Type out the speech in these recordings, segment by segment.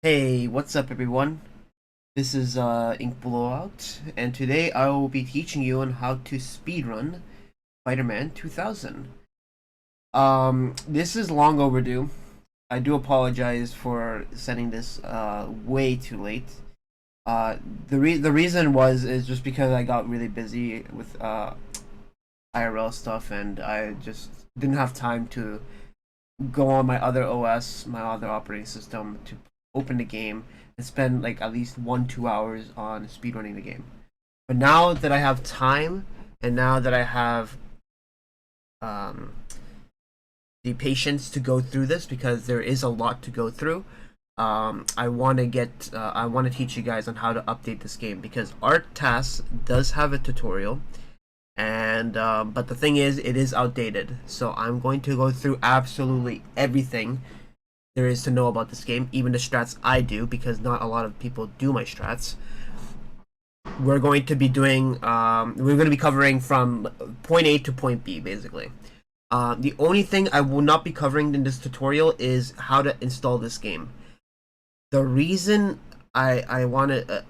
Hey, what's up everyone? This is Ink Blowout, and today and today I will be teaching you on how to speedrun Spider-Man 2000. This is long overdue. I do apologize for sending this way too late. The reason is just because I got really busy with IRL stuff, and I just didn't have time to go on my other OS, my other operating system, to open the game and spend like at least 1-2 hours on speedrunning the game. But now that I have time, and now that I have the patience to go through this, because there is a lot to go through, I want to teach you guys on how to update this game, because Art Task does have a tutorial. And but the thing is, it is outdated, so I'm going to go through absolutely everything there is to know about this game, even the strats I do, because not a lot of people do my strats. We're going to be doing covering from point A to point B, basically. The only thing I will not be covering in this tutorial is how to install this game. The reason I want to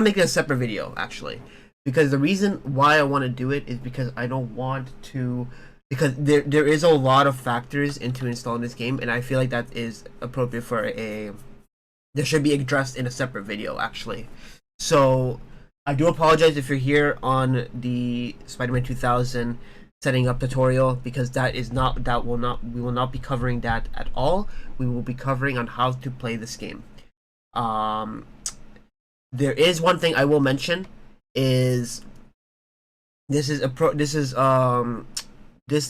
make it a separate video, actually. Because the reason why I want to do it is because I don't want to, because there is a lot of factors into installing this game, and I feel like that is appropriate for there should be addressed in a separate video, actually. So I do apologize if you're here on the Spider-Man 2000 setting up tutorial, because we will not be covering that at all. We will be covering on how to play this game. There is one thing I will mention. This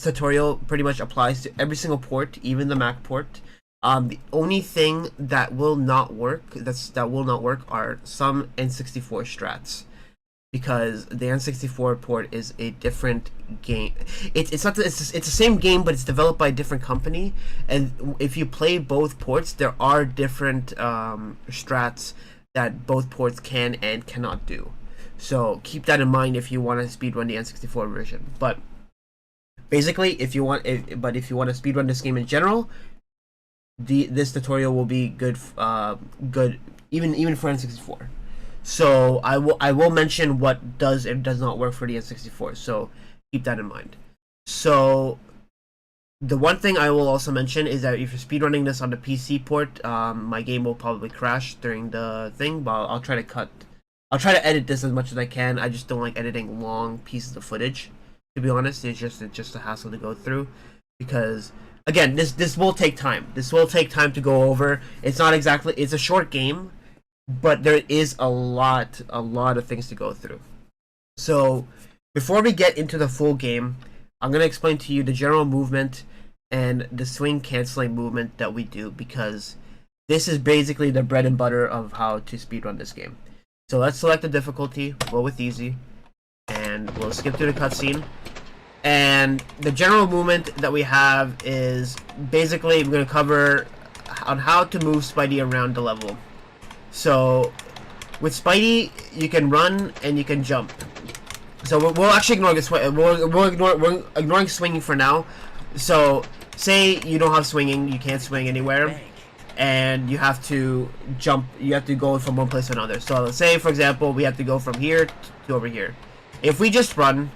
tutorial pretty much applies to every single port, even the Mac port. The only thing that will not work are some N64 strats, because the N64 port is a different game. It's the same game, but it's developed by a different company, and if you play both ports, there are different strats that both ports can and cannot do. So keep that in mind if you want to speedrun the N64 version. But basically, if you want to speedrun this game in general, this tutorial will be good. Even for N64. So I will mention what does and does not work for the N64. So keep that in mind. So the one thing I will also mention is that if you're speedrunning this on the PC port, my game will probably crash during the thing. But I'll try to edit this as much as I can. I just don't like editing long pieces of footage. To be honest, it's just a hassle to go through, because again, this will take time. This will take time to go over. It's a short game, but there is a lot of things to go through. So before we get into the full game, I'm gonna explain to you the general movement and the swing canceling movement that we do, because this is basically the bread and butter of how to speedrun this game. So let's select the difficulty, go with easy, and we'll skip through the cutscene. And the general movement that we have is basically we're going to cover on how to move Spidey around the level. So with Spidey, you can run and you can jump. So we'll actually ignore this. We're ignoring swinging for now. So say you don't have swinging, you can't swing anywhere, and you have to jump. You have to go from one place to another. So let's say, for example, we have to go from here to over here. If we just run,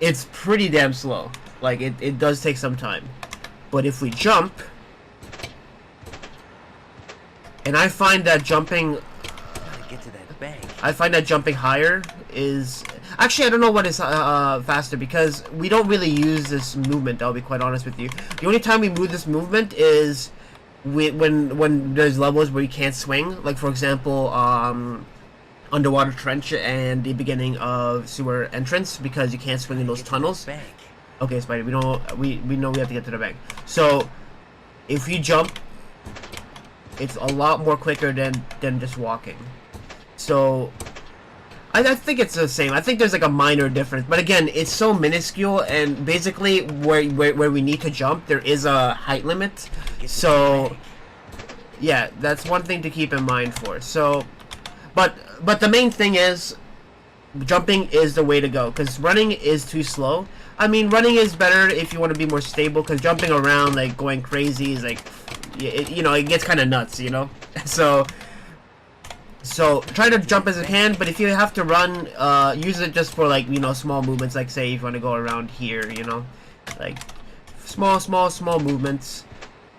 it's pretty damn slow. Like, it does take some time. But if we jump, and I find that jumping higher is actually, I don't know what is faster, because we don't really use this movement. I'll be quite honest with you. The only time we move this movement is when there's levels where you can't swing, like for example underwater trench and the beginning of sewer entrance, because you can't swing in those tunnels. Okay, Spidey, we know we have to get to the bank. So if you jump, it's a lot more quicker than just walking. So I think it's the same. I think there's like a minor difference, but again, it's so minuscule, and basically where we need to jump, there is a height limit. So yeah, that's one thing to keep in mind for. So but the main thing is jumping is the way to go, because running is too slow. I mean, running is better if you want to be more stable, because jumping around like going crazy is like you know, it gets kind of nuts, you know. So try to jump as you can, but if you have to run, use it just for like, you know, small movements. Like say if you want to go around here, you know, like small movements.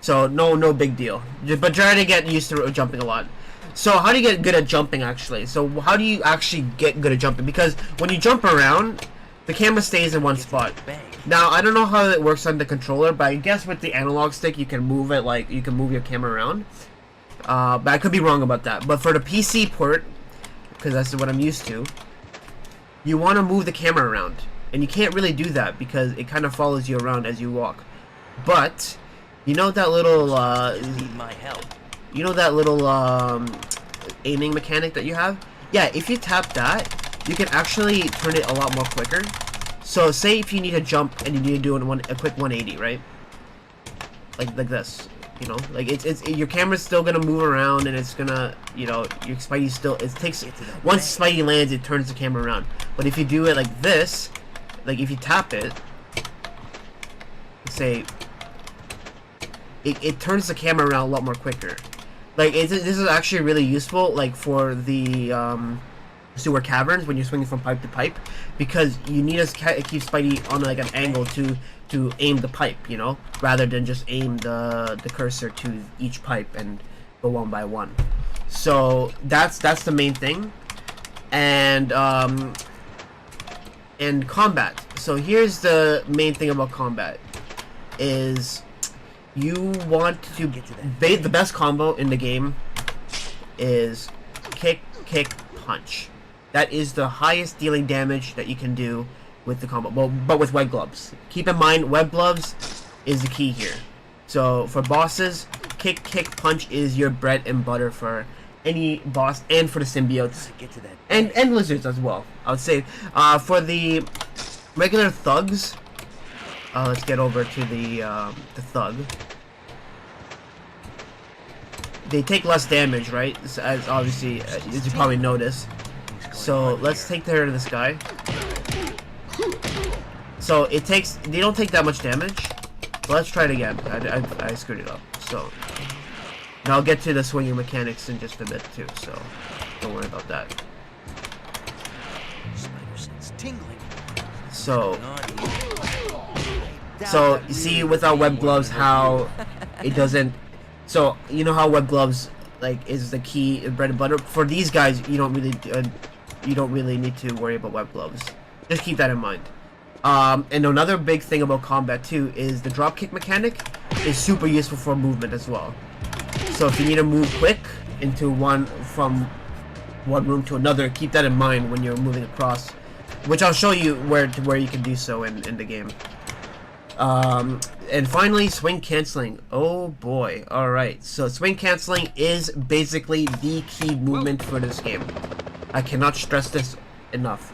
So no big deal. But try to get used to jumping a lot. So how do you get good at jumping actually? So how do you actually get good at jumping? Because when you jump around, the camera stays in one spot. Now I don't know how it works on the controller, but I guess with the analog stick you can move it, like you can move your camera around. But I could be wrong about that. But for the PC port, because that's what I'm used to, you want to move the camera around. And you can't really do that because it kind of follows you around as you walk. But, you know that little, Need my help. you know that little, aiming mechanic that you have? Yeah, if you tap that, you can actually turn it a lot more quicker. So, say if you need to jump and you need to do a quick 180, right? Like this. You know, like it's your camera's still gonna move around, and it's gonna, you know, your Spidey still, it takes, once Spidey lands, it turns the camera around. But if you do it like this, like if you tap it, say, it turns the camera around a lot more quicker. Like this is actually really useful, like for the sewer caverns when you're swinging from pipe to pipe, because you need to keep Spidey on like an angle to aim the pipe, you know, rather than just aim the cursor to each pipe and go one by one. So that's the main thing. And combat. So here's the main thing about combat is you want to the best combo in the game is kick, punch. That is the highest dealing damage that you can do with the combo, well, but with web gloves. Keep in mind, web gloves is the key here. So for bosses, kick, punch is your bread and butter for any boss, and for the symbiotes, and lizards as well. I would say for the regular thugs, let's get over to the thug. They take less damage, right? As obviously, as you probably noticed. So let's take care of this guy. So they don't take that much damage. But let's try it again. I screwed it up. So now I'll get to the swinging mechanics in just a bit too. So don't worry about that. So you see without web gloves how it doesn't. So you know how web gloves like is the key bread and butter for these guys. You don't really need to worry about web gloves. Just keep that in mind. And another big thing about combat too is the dropkick mechanic is super useful for movement as well. So if you need to move quick from one room to another, keep that in mind when you're moving across, which I'll show you where you can do so in the game. And finally, swing canceling. Oh boy. Alright, so swing canceling is basically the key movement for this game. I cannot stress this enough.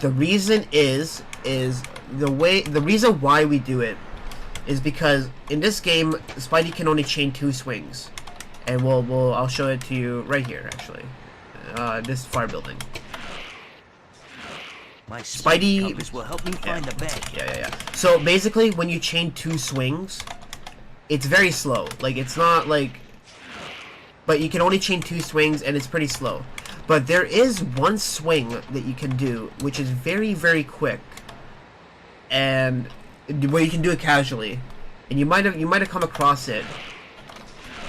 The reason is the reason why we do it is because in this game Spidey can only chain 2 swings, and I'll show it to you right here actually. This fire building. My Spidey will help me find the bank. Yeah. So basically, when you chain 2 swings, it's very slow. Like it's not like, but you can only chain 2 swings, and it's pretty slow. But there is one swing that you can do, which is very, very quick, and where you can do it casually, and you might have come across it.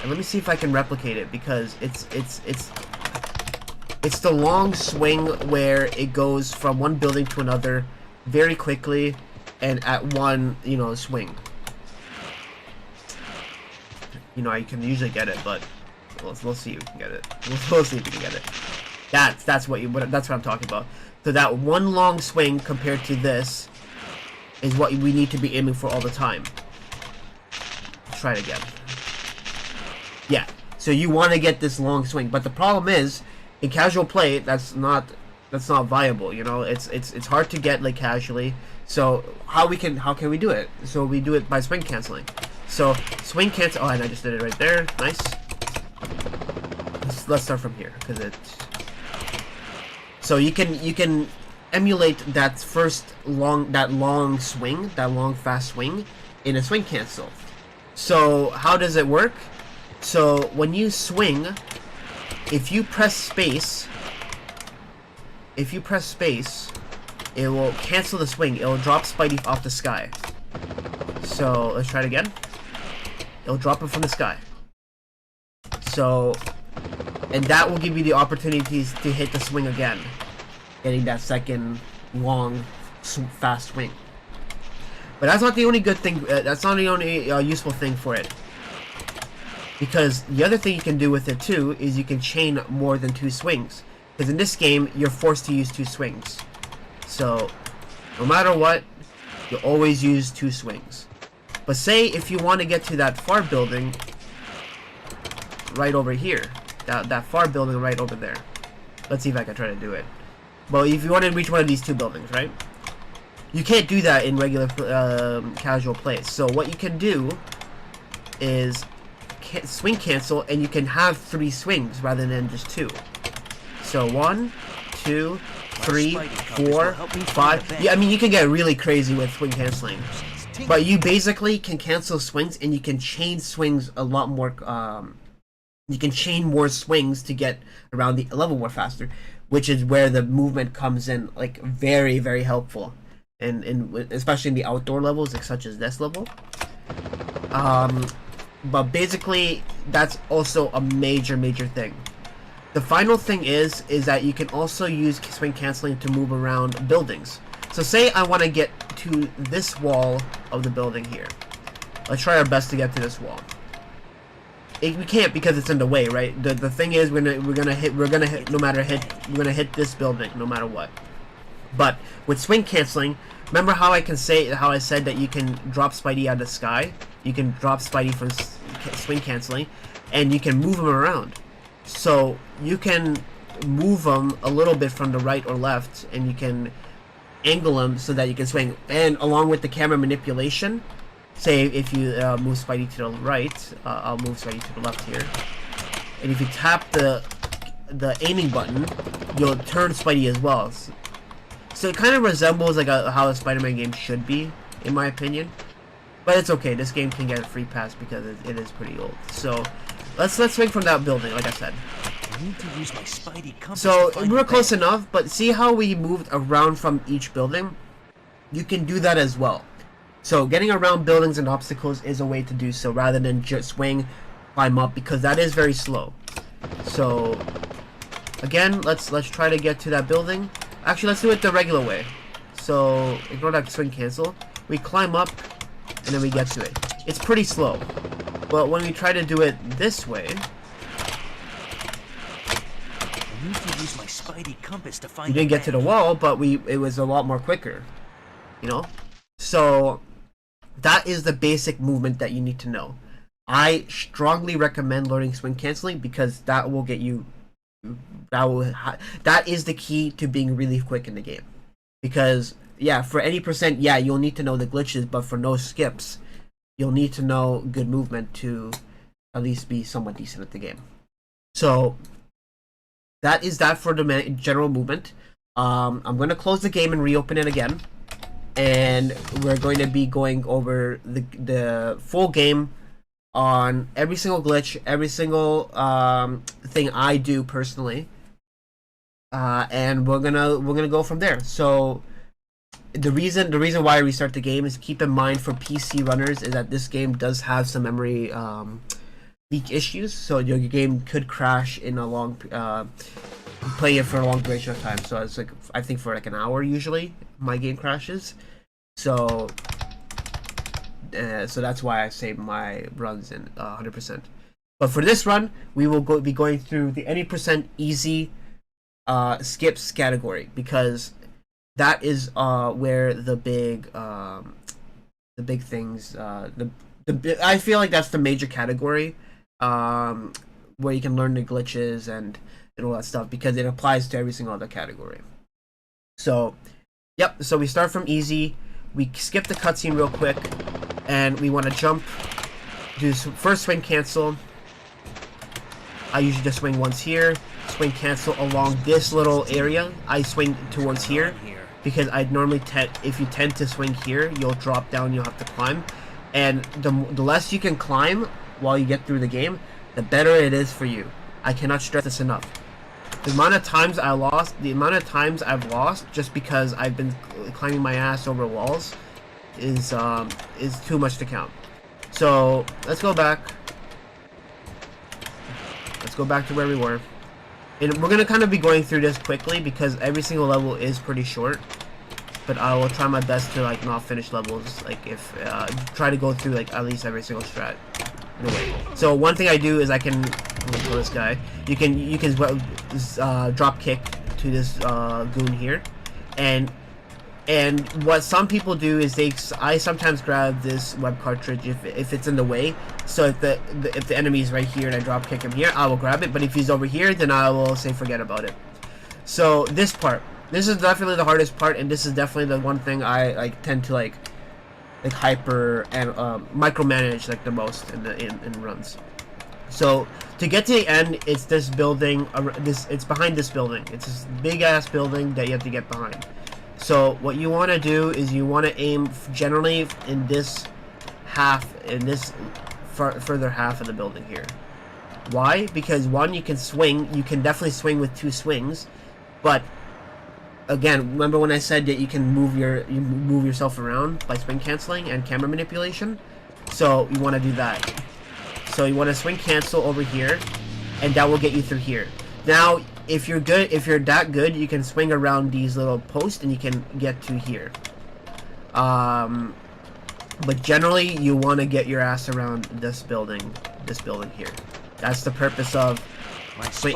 And let me see if I can replicate it, because it's the long swing where it goes from one building to another very quickly and at one, you know, swing. You know, you can usually get it, but we'll see if we can get it. We'll see if we can get it. That's what I'm talking about. So that one long swing compared to this is what we need to be aiming for all the time. Let's try it again. Yeah. So you want to get this long swing, but the problem is in casual play that's not viable. You know, it's hard to get like casually. So how can we do it? So we do it by swing canceling. So swing cancel. Oh, and I just did it right there. Nice. Let's start from here because it's. So you can emulate that long fast swing in a swing cancel. So how does it work? So when you swing, if you press space, it will cancel the swing. It will drop Spidey off the sky. So let's try it again. It'll drop him from the sky. So, and that will give you the opportunities to hit the swing again, getting that second long, fast swing. But that's not the only good thing. That's not the only useful thing for it. Because the other thing you can do with it too is you can chain more than 2 swings. Because in this game, you're forced to use 2 swings. So, no matter what, you always use 2 swings. But say if you want to get to that far building right over here, that far building right over there. Let's see if I can try to do it. Well, if you want to reach one of these 2 buildings, right? You can't do that in regular casual play. So what you can do is swing cancel, and you can have 3 swings rather than just 2. So 1, 2, 3, 4, 5. Yeah, I mean you can get really crazy with swing canceling, but you basically can cancel swings, and you can chain swings a lot more. You can chain more swings to get around the level more faster, which is where the movement comes in, like very, very helpful, and especially in the outdoor levels, like such as this level. But basically, that's also a major thing. The final thing is that you can also use swing canceling to move around buildings. So say I want to get to this wall of the building here. Let's try our best to get to this wall. We can't because it's in the way, right? The thing is we're gonna hit this building no matter what. But with swing canceling, remember how I said that you can drop Spidey out of the sky? You can drop Spidey from swing canceling, and you can move him around. So you can move him a little bit from the right or left, and you can angle him so that you can swing. And along with the camera manipulation, say if you move Spidey to the right, I'll move Spidey to the left here. And if you tap the aiming button, you'll turn Spidey as well. So it kind of resembles like how a Spider-Man game should be, in my opinion. But it's okay. This game can get a free pass because it is pretty old. So let's swing from that building, like I said. I need to use my Spidey compass So to find we're the close bank. enough, but see how we moved around from each building? You can do that as well. So getting around buildings and obstacles is a way to do so, rather than just swing, climb up, because that is very slow. So again, let's try to get to that building. Actually, let's do it the regular way. So ignore that swing cancel. We climb up, and then we get to it. It's pretty slow. But when we try to do it this way, I need to use my Spidey compass to find you didn't get to the wall, but it was a lot more quicker. You know? So that is the basic movement that you need to know. I strongly recommend learning swing canceling because that will get you that is the key to being really quick in the game. Because yeah, for any percent, yeah, you'll need to know the glitches, but for no skips, you'll need to know good movement to at least be somewhat decent at the game. So that is that for the general movement. I'm going to close the game and reopen it again, and we're going to be going over the full game on every single glitch, every single thing I do personally, and we're gonna go from there. So the reason why I restart the game is, keep in mind for PC runners, is that this game does have some memory leak issues, so your game could crash in a long play it for a long duration of time. So it's like, I think for like an hour usually my game crashes. So that's why I save my runs in 100%. But for this run, we will be going through the any percent easy skips category, because that is where the big things, I feel like that's the major category where you can learn the glitches and all that stuff, because it applies to every single other category. So yep, so we start from easy, we skip the cutscene real quick, and we want to jump, do first swing cancel. I usually just swing once here, swing cancel along this little area. I swing towards here because I normally if you tend to swing here, you'll drop down, you'll have to climb. and the less you can climb while you get through the game, the better it is for you. I cannot stress this enough. The amount of times I've lost just because I've been climbing my ass over walls is too much to count. So let's go back. Let's go back to where we were. And we're gonna kind of be going through this quickly because every single level is pretty short. But I will try my best to like not finish levels. Like if try to go through like at least every single strat. Anyway, so one thing I do is I can kill this guy. You can drop kick to this goon here, and what some people do is I sometimes grab this web cartridge if it's in the way. So if the enemy is right here and I drop kick him here, I will grab it. But if he's over here, then I will say forget about it. So this is definitely the hardest part, and this is definitely the one thing I like tend to like hyper and micromanage like the most in runs. So to get to the end, it's this building. It's behind this building. It's this big ass building that you have to get behind. So what you want to do is you want to aim generally in this further half of the building here. Why? Because one, you can swing. You can definitely swing with 2 swings, but again, remember when I said that you can move yourself around by swing canceling and camera manipulation? So you want to do that. So you want to swing cancel over here, and that will get you through here. Now, if you're that good, you can swing around these little posts and you can get to here. But generally, you want to get your ass around this building here. That's the purpose of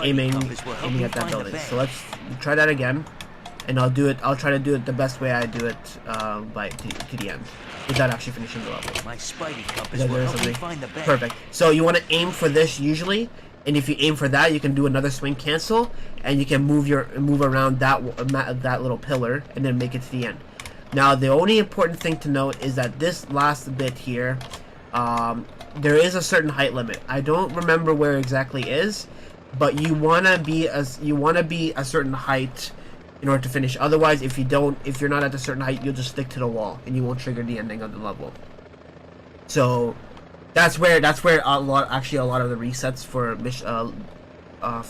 aiming at that building. So let's try that again. And I'll try to do it the best way I do it to the end, without actually finishing the level. My Spidey compass will help me find the bed. Perfect. So you want to aim for this usually, and if you aim for that, you can do another swing cancel, and you can move around that little pillar, and then make it to the end. Now the only important thing to note is that this last bit here, there is a certain height limit. I don't remember where exactly is, but you wanna be a certain height in order to finish. Otherwise, if you're not at a certain height, you'll just stick to the wall and you won't trigger the ending of the level. So that's where a lot of the resets for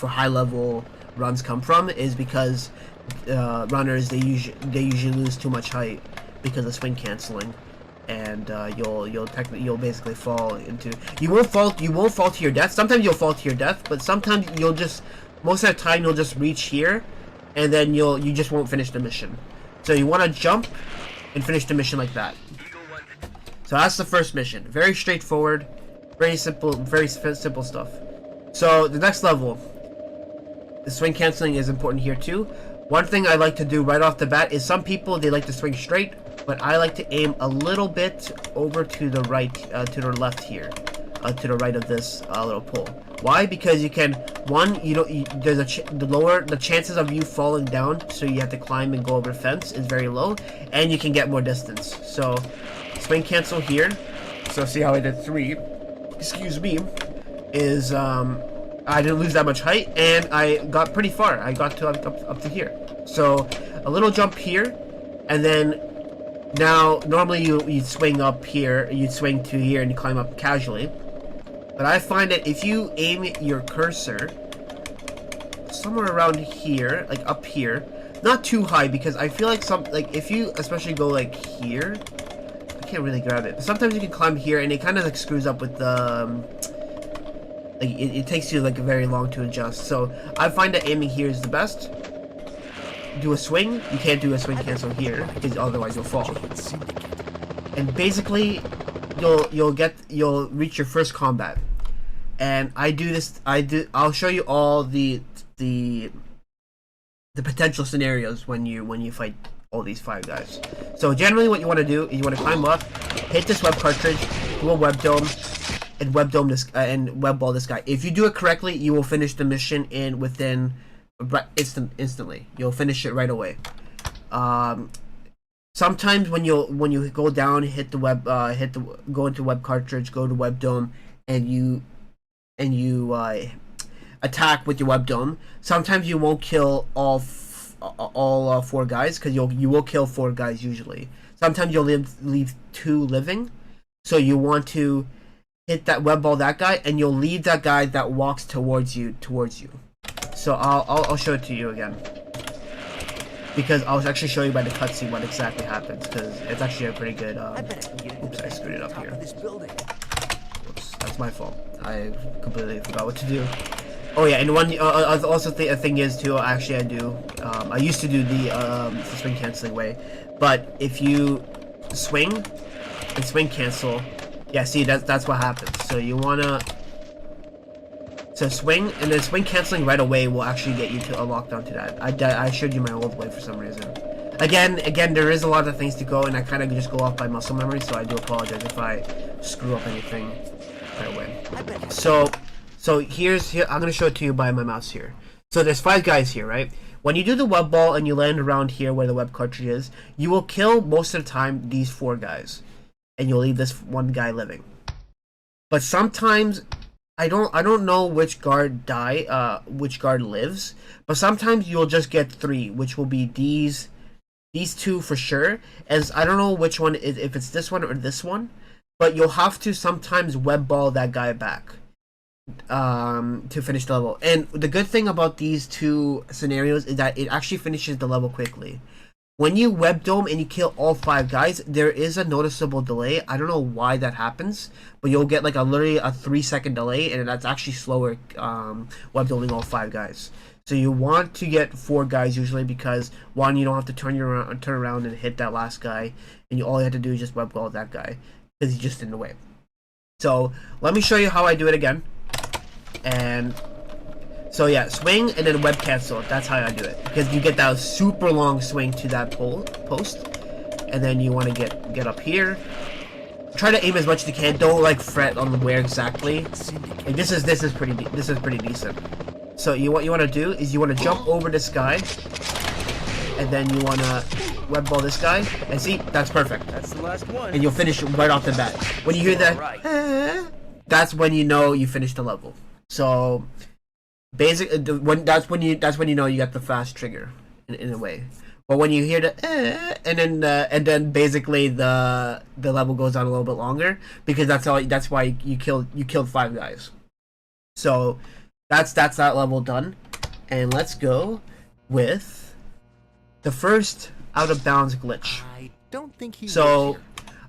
high level runs come from, is because runners they usually lose too much height because of swing canceling, and you'll basically fall into you won't fall to your death. Sometimes you'll fall to your death, but sometimes most of the time you'll just reach here, and then you just won't finish the mission. So you want to jump and finish the mission like that. So that's the first mission. Very straightforward, very simple stuff. So the next level, the swing canceling is important here too. One thing I like to do right off the bat is some people they like to swing straight, but I like to aim a little bit over to the right, to the left here, to the right of this little pole. Why? Because you can, the chances of you falling down, so you have to climb and go over the fence, is very low, and you can get more distance. So swing cancel here. So see how I did 3. Excuse me. Is I didn't lose that much height, and I got pretty far. I got to up to here. So a little jump here, and then now normally you'd swing up here, you'd swing to here, and you climb up casually. But I find that if you aim your cursor somewhere around here, like up here, not too high, because I feel like if you especially go like here, I can't really grab it. But sometimes you can climb here, and it kind of like screws up with the it takes you like very long to adjust. So I find that aiming here is the best. Do a swing. You can't do a swing cancel here because otherwise you'll fall. And basically, you'll reach your first combat. And I do this. I'll show you all the potential scenarios when you fight all these 5 guys. So generally, what you want to do is you want to climb up, hit this web cartridge, do a web dome, and web ball this guy. If you do it correctly, you will finish the mission instantly. You'll finish it right away. Sometimes when you go down, hit the web, go into web cartridge, go to web dome, and you attack with your web dome. Sometimes you won't kill all 4 guys, because you will kill 4 guys usually. Sometimes you'll leave 2 living. So you want to hit that web ball that guy, and you'll leave that guy that walks towards you. So I'll show it to you again, because I'll actually show you by the cutscene what exactly happens, because it's actually a pretty good. Oops, I screwed it up here. Oops, that's my fault. I completely forgot what to do. Oh yeah, and one also a thing is too. Actually, I used to do the swing canceling way, but if you swing and swing cancel, yeah, see that's what happens. So you wanna swing, and then swing canceling right away will actually get you to a lockdown to that. I showed you my old way for some reason. Again, there is a lot of things to go, and I kind of just go off by muscle memory, so I do apologize if I screw up anything right away. So here I'm gonna show it to you by my mouse here. So there's 5 guys here, right? When you do the web ball and you land around here where the web cartridge is, you will kill most of the time these 4 guys, and you'll leave this 1 guy living. But sometimes I don't know which guard which guard lives, but sometimes you'll just get 3, which will be these 2 for sure. As I don't know which one is, if it's this one or this one, but you'll have to sometimes web ball that guy back to finish the level. And the good thing about these 2 scenarios is that it actually finishes the level quickly. When you web dome and you kill all 5 guys, there is a noticeable delay. I don't know why that happens, but you'll get like literally a 3-second delay, and that's actually slower web doming all 5 guys. So you want to get 4 guys usually, because 1, you don't have to turn around and hit that last guy, and all you have to do is just web ball that guy because he's just in the way. So let me show you how I do it again. And so yeah, swing and then web cancel. That's how I do it, because you get that super long swing to that post, and then you want to get up here. Try to aim as much as you can. Don't like fret on where exactly. Like, this is pretty decent. So what you want to do is you want to jump over this guy, and then you want to web ball this guy, and see, that's perfect. That's the last one. And you'll finish right off the bat. When you hear that, that's when you know you finished the level. So that's when you know you got the fast trigger in a way. But when you hear the and then basically the level goes on a little bit longer, because that's why you killed 5 guys. So that's that level done. And let's go with the first out of bounds glitch. I don't think he So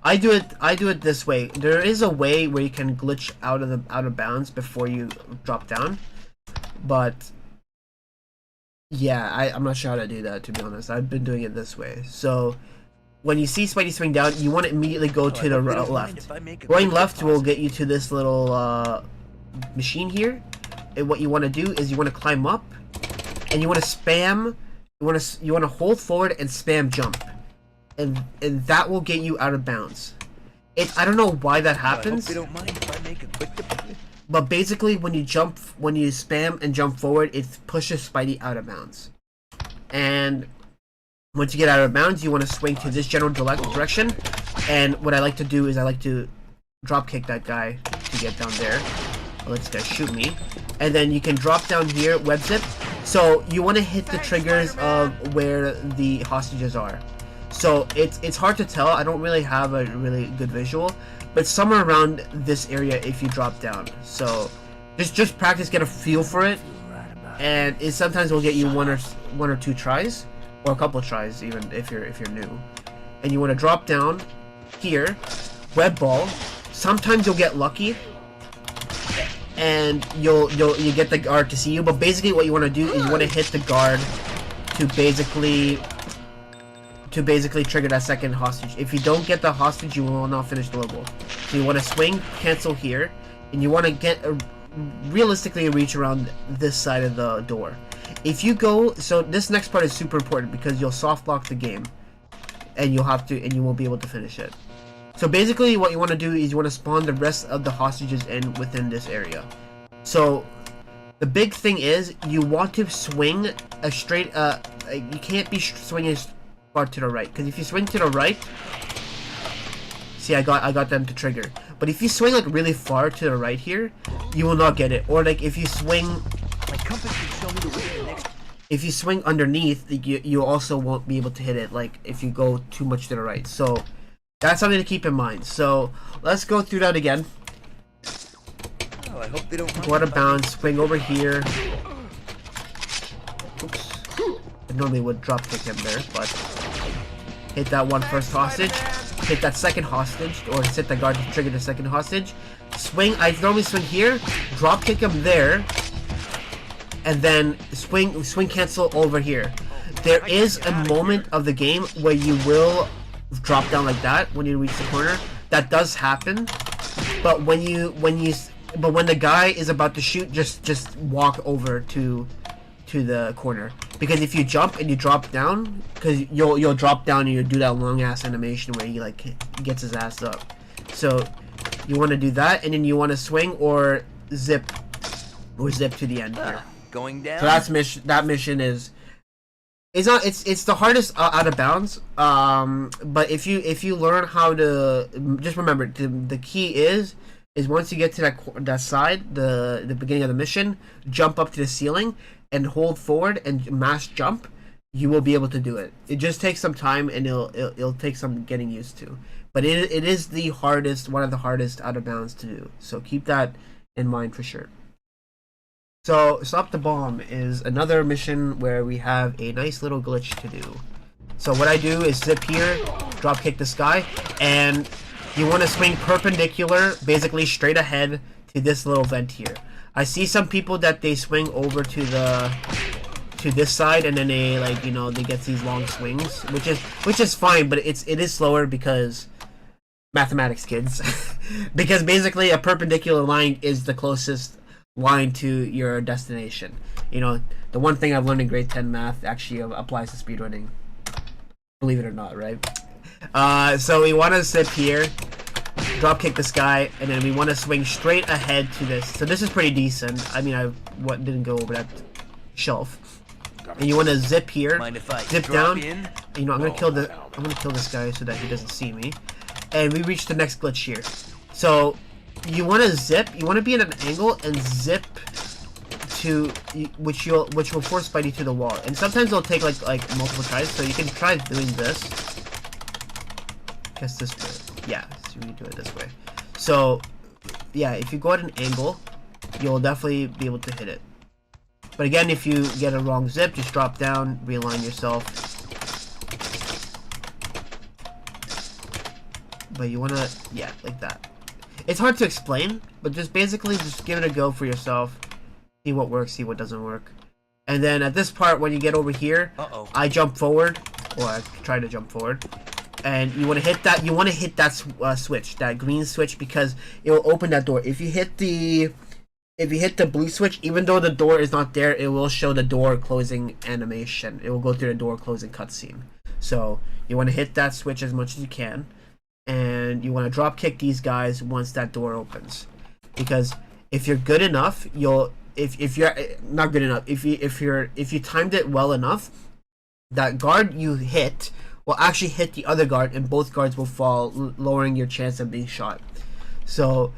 I do it this way. There is a way where you can glitch out of bounds before you drop down, but yeah, I'm not sure how to do that, to be honest. I've been doing it this way. So when you see Spidey swing down, you want to immediately go to the left. Going left will get you to this little machine here, and what you want to do is you want to climb up, and you want to spam. You want to hold forward and spam jump. And that will get you out of bounds. I don't know why that happens. But basically, when you spam and jump forward, it pushes Spidey out of bounds. And once you get out of bounds, you want to swing to this general direction. And what I like to do is I like to drop kick that guy to get down there. I'll let this guy shoot me. And then you can drop down here, web zip. So you want to hit the triggers of where the hostages are. So it's hard to tell. I don't really have a really good visual, but somewhere around this area if you drop down. So just practice, get a feel for it, and it sometimes will get you one or 2 tries, or a couple of tries even if you're new. And you want to drop down here, web ball. Sometimes you'll get lucky, and you get the guard to see you. But basically, what you want to do is you want to hit the guard to basically trigger that second hostage. If you don't get the hostage, you will not finish the level. So you want to swing, cancel here, and you want to realistically reach around this side of the door. If you go, so this next part is super important because you'll soft lock the game, and you won't be able to finish it. So basically, what you want to do is you want to spawn the rest of the hostages in within this area. So the big thing is you want to swing a straight. You can't be swinging far to the right, because if you swing to the right, see, I got them to trigger. But if you swing like really far to the right here, you will not get it. Or like if you swing, if you swing underneath, you also won't be able to hit it. Like if you go too much to the right. So That's something to keep in mind. So let's go through that again. Oh, I hope they don't Go out of bounds, swing over here. Oops. I normally would drop kick him there, but hit that one first hostage, hit that second hostage, or hit the guard to trigger the second hostage. Swing, I normally swing here, drop kick him there, and then swing cancel over here. There is a moment of the game where you will drop down like that when you reach the corner. That does happen, but when the guy is about to shoot, just walk over to the corner, because if you jump and you drop down, because you'll drop down and you'll do that long ass animation where he like gets his ass up. So you want to do that, and then you want to swing or zip to the end here. Going down. So that mission is it's the hardest out of bounds. But if you learn how to, just remember the key is once you get to that side, the beginning of the mission, jump up to the ceiling and hold forward and mash jump. You will be able to do it. It just takes some time, and it'll take some getting used to. But it is the hardest, one of the hardest out of bounds to do. So keep that in mind for sure. So stop the bomb is another mission where we have a nice little glitch to do. So what I do is zip here, drop kick this guy, and you want to swing perpendicular, basically straight ahead to this little vent here. I see some people that they swing over to this side, and then they they get these long swings, which is fine, but it is slower because mathematics, kids. Because basically a perpendicular line is the closest line to your destination. The one thing I've learned in grade 10 math actually applies to speedrunning. Believe it or not, right? So we want to sit here, drop kick this guy, and then we want to swing straight ahead to this. So this is pretty decent. I mean, didn't go over that shelf. And you want to zip here, zip down. I'm gonna kill this guy so that he doesn't see me. And we reach the next glitch here. So you want to zip. You want to be at an angle and zip to which will force Spidey to the wall. And sometimes it'll take like multiple tries. So you can try doing this. Guess this way. Yeah, so we do it this way. So yeah, if you go at an angle, you'll definitely be able to hit it. But again, if you get a wrong zip, just drop down, realign yourself. But you wanna, yeah, like that. It's hard to explain, but just basically just give it a go for yourself. See what works, see what doesn't work. And then at this part, when you get over here, I jump forward, or I try to jump forward. And you want to hit that. You want to hit that switch, that green switch, because it will open that door. If you hit the blue switch, even though the door is not there, it will show the door closing animation. It will go through the door closing cutscene. So you want to hit that switch as much as you can, and you want to drop kick these guys once that door opens. Because if you're good enough, if you're not good enough, if you timed it well enough, that guard you hit will actually hit the other guard, and both guards will fall, lowering your chance of being shot. So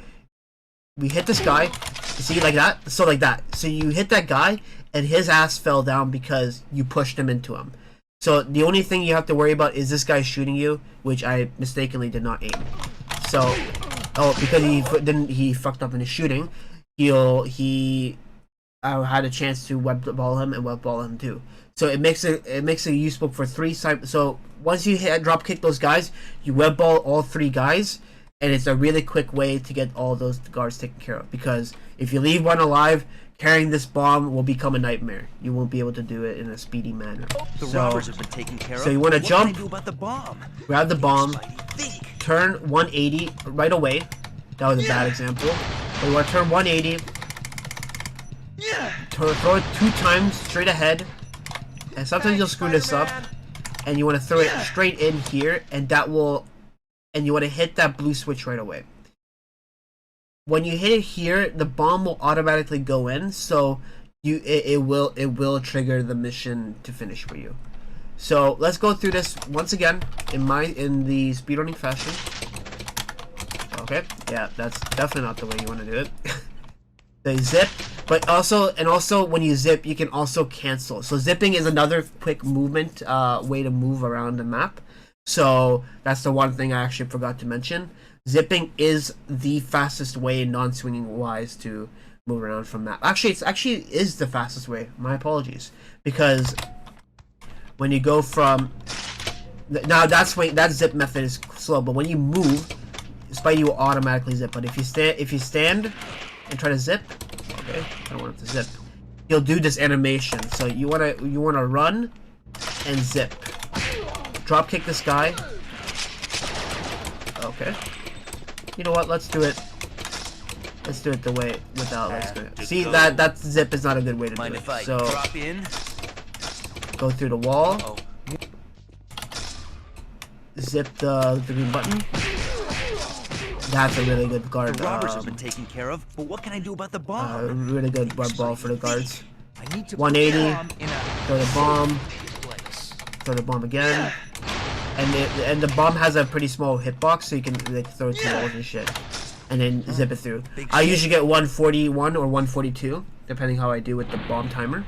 we hit this guy, see, like that. So you hit that guy, and his ass fell down because you pushed him into him. So the only thing you have to worry about is this guy shooting you, which I mistakenly did not aim. So, because he fucked up in his shooting, he had a chance to web ball him and web ball him too. So it makes it useful for 3 side. So once you drop kick those guys, you web ball all 3 guys, and it's a really quick way to get all those guards taken care of. Because if you leave one alive, carrying this bomb will become a nightmare. You won't be able to do it in a speedy manner. The robbers have been taken care of. So you want to jump, do about the bomb? grab the bomb, turn 180 right away. That was a bad example. But you want to turn 180, throw it 2 times straight ahead. And sometimes you'll screw this up, and you want to throw it straight in here, and you want to hit that blue switch right away. When you hit it here, the bomb will automatically go in, so it will trigger the mission to finish for you. So let's go through this once again in the speedrunning fashion. Okay, yeah, that's definitely not the way you want to do it. They zip, but also when you zip, you can also cancel. So zipping is another quick movement way to move around the map. So that's the one thing I actually forgot to mention. Zipping is the fastest way, non-swinging wise, to move around from map. Actually, it's actually is the fastest way. My apologies, because when you go from now that zip method is slow, but when you move, Spidey will automatically zip. But if you stand and try to zip, okay, I don't want it to zip. He'll do this animation. So you wanna run and zip. Drop kick this guy. Okay. You know what? Let's do it. Let's do it the way without. See that zip is not a good way to do it. So drop in? Go through the wall. Zip the green button. That's a really good guard. The robbers have been taken care of, but what can I do about the bomb? Really good guard ball for the guards. I need to 180. Throw the bomb. Throw the bomb again. And the bomb has a pretty small hitbox, so you can like throw it through walls and shit, and then zip it through. I usually get 141 or 142, depending how I do with the bomb timer.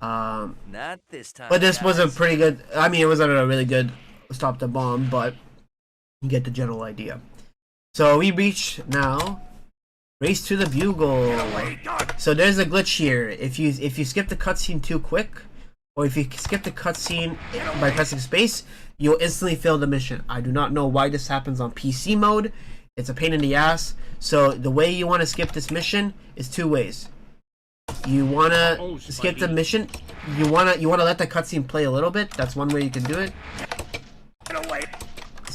Not this time. But this was a pretty good. I mean, it wasn't a really good stop the bomb, but you get the general idea. So we reach now. Race to the Bugle. So there's a glitch here. If you skip the cutscene too quick, or if you skip the cutscene by pressing space, you'll instantly fail the mission. I do not know why this happens on PC mode. It's a pain in the ass. So the way you want to skip this mission is two ways. You want to skip the mission. You want to let the cutscene play a little bit. That's one way you can do it. Get away!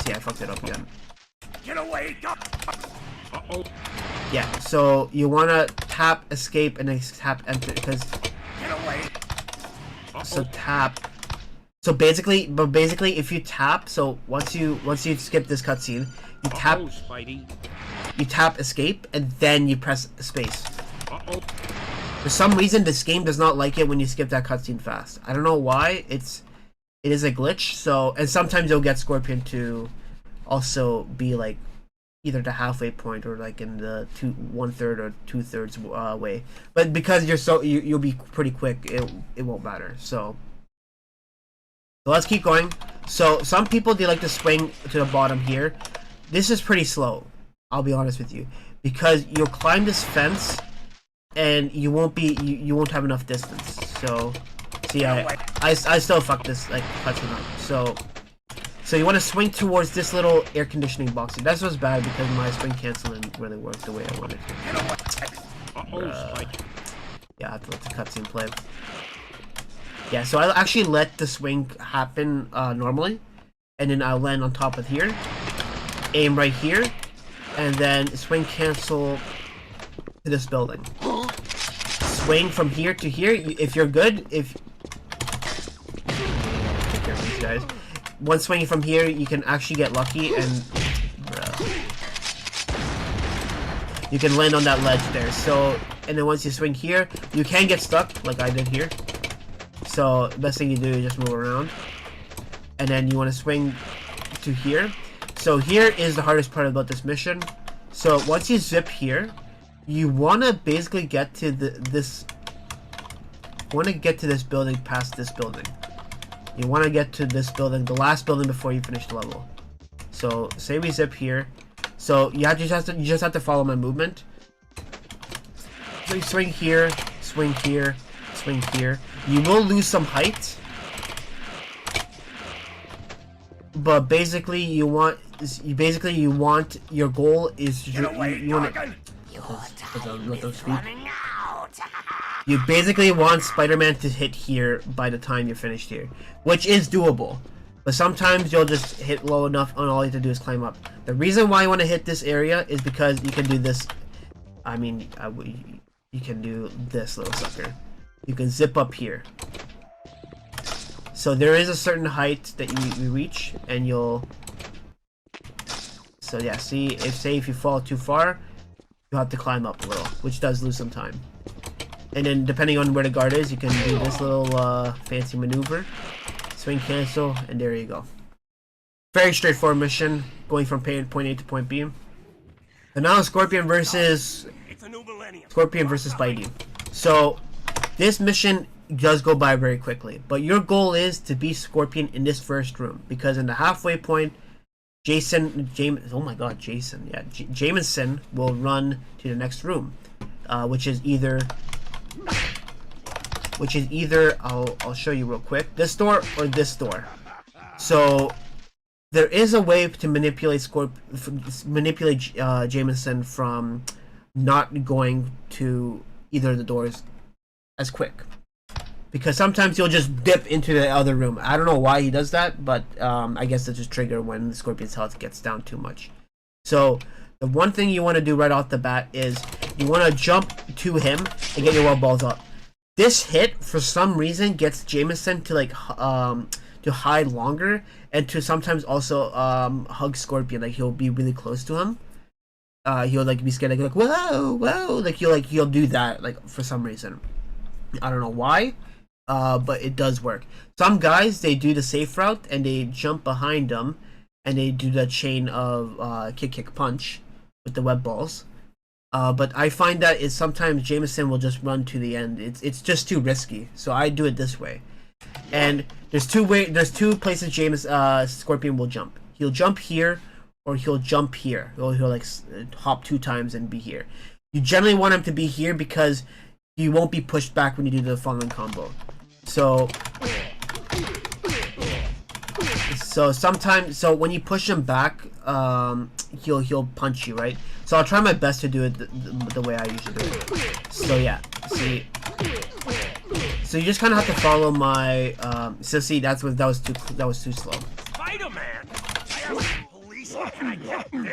See, I fucked it up again. Get away! Uh-oh. Yeah, so you want to tap escape and then tap enter because. Get away! So tap. So basically, if you tap, so once you skip this cutscene, you tap. Spidey. You tap escape and then you press space. Uh-oh. For some reason, this game does not like it when you skip that cutscene fast. I don't know why. It is a glitch. So, and sometimes you'll get Scorpion to also be like either the halfway point or like in the 1/3 or 2/3 way. But because you'll be pretty quick, it won't matter. So let's keep going. So some people, they like to swing to the bottom here. This is pretty slow. I'll be honest with you, because you'll climb this fence and you won't have enough distance. So see, I still fucked this like cutscene up. So you want to swing towards this little air conditioning box. That was bad because my swing cancel didn't really work the way I wanted to. Yeah, I have to let the cutscene play. Yeah, so I'll actually let the swing happen normally, and then I'll land on top of here, aim right here, and then swing cancel to this building. Swing from here to here. If you're good, take care of these guys. Once swinging from here, you can actually get lucky and you can land on that ledge there. So, and then once you swing here, you can get stuck like I did here. So the best thing you do is just move around, and then you want to swing to here. So here is the hardest part about this mission. So once you zip here, you want to basically get to this building past this building. You want to get to this building, the last building before you finish the level. So say we zip here. So you just have to follow my movement. So you swing here, swing here, swing here. You will lose some height, but basically you want your goal is you want to. You basically want Spider-Man to hit here by the time you're finished here, which is doable. But sometimes you'll just hit low enough and all you have to do is climb up. The reason why you want to hit this area is because you can do this. I mean, you can do this, little sucker. You can zip up here. So there is a certain height that you reach, and you'll. So yeah, see, if you fall too far, you have to climb up a little, which does lose some time. And then depending on where the guard is, you can do this little fancy maneuver. Swing cancel, and there you go. Very straightforward mission, going from point A to point B. And now Scorpion versus Spidey. So this mission does go by very quickly. But your goal is to be Scorpion in this first room, because in the halfway point, Jameson will run to the next room, which is either I'll show you real quick, this door or this door. So there is a way to manipulate Jameson from not going to either of the doors as quick, because sometimes he'll just dip into the other room. I don't know why he does that, but I guess it's just trigger when the Scorpion's health gets down too much. So the one thing you want to do right off the bat is you want to jump to him and get your web balls up. This hit for some reason gets Jameson to like to hide longer, and to sometimes also hug Scorpion. Like he'll be really close to him. He'll like be scared, like whoa, whoa, like he'll do that like for some reason. I don't know why, but it does work. Some guys, they do the safe route and they jump behind them, and they do the chain of kick punch with the web balls. But I find that it's sometimes Jameson will just run to the end. It's just too risky, so I do it this way. And there's two places Scorpion will jump. He'll jump here, or he'll jump here. He'll like hop 2 times and be here. You generally want him to be here because you won't be pushed back when you do the following combo. So sometimes, when you push him back, he'll punch you, right? So I'll try my best to do it the way I usually do it. So yeah, see. So you just kind of have to follow my. So see, that was too slow. Spider-Man!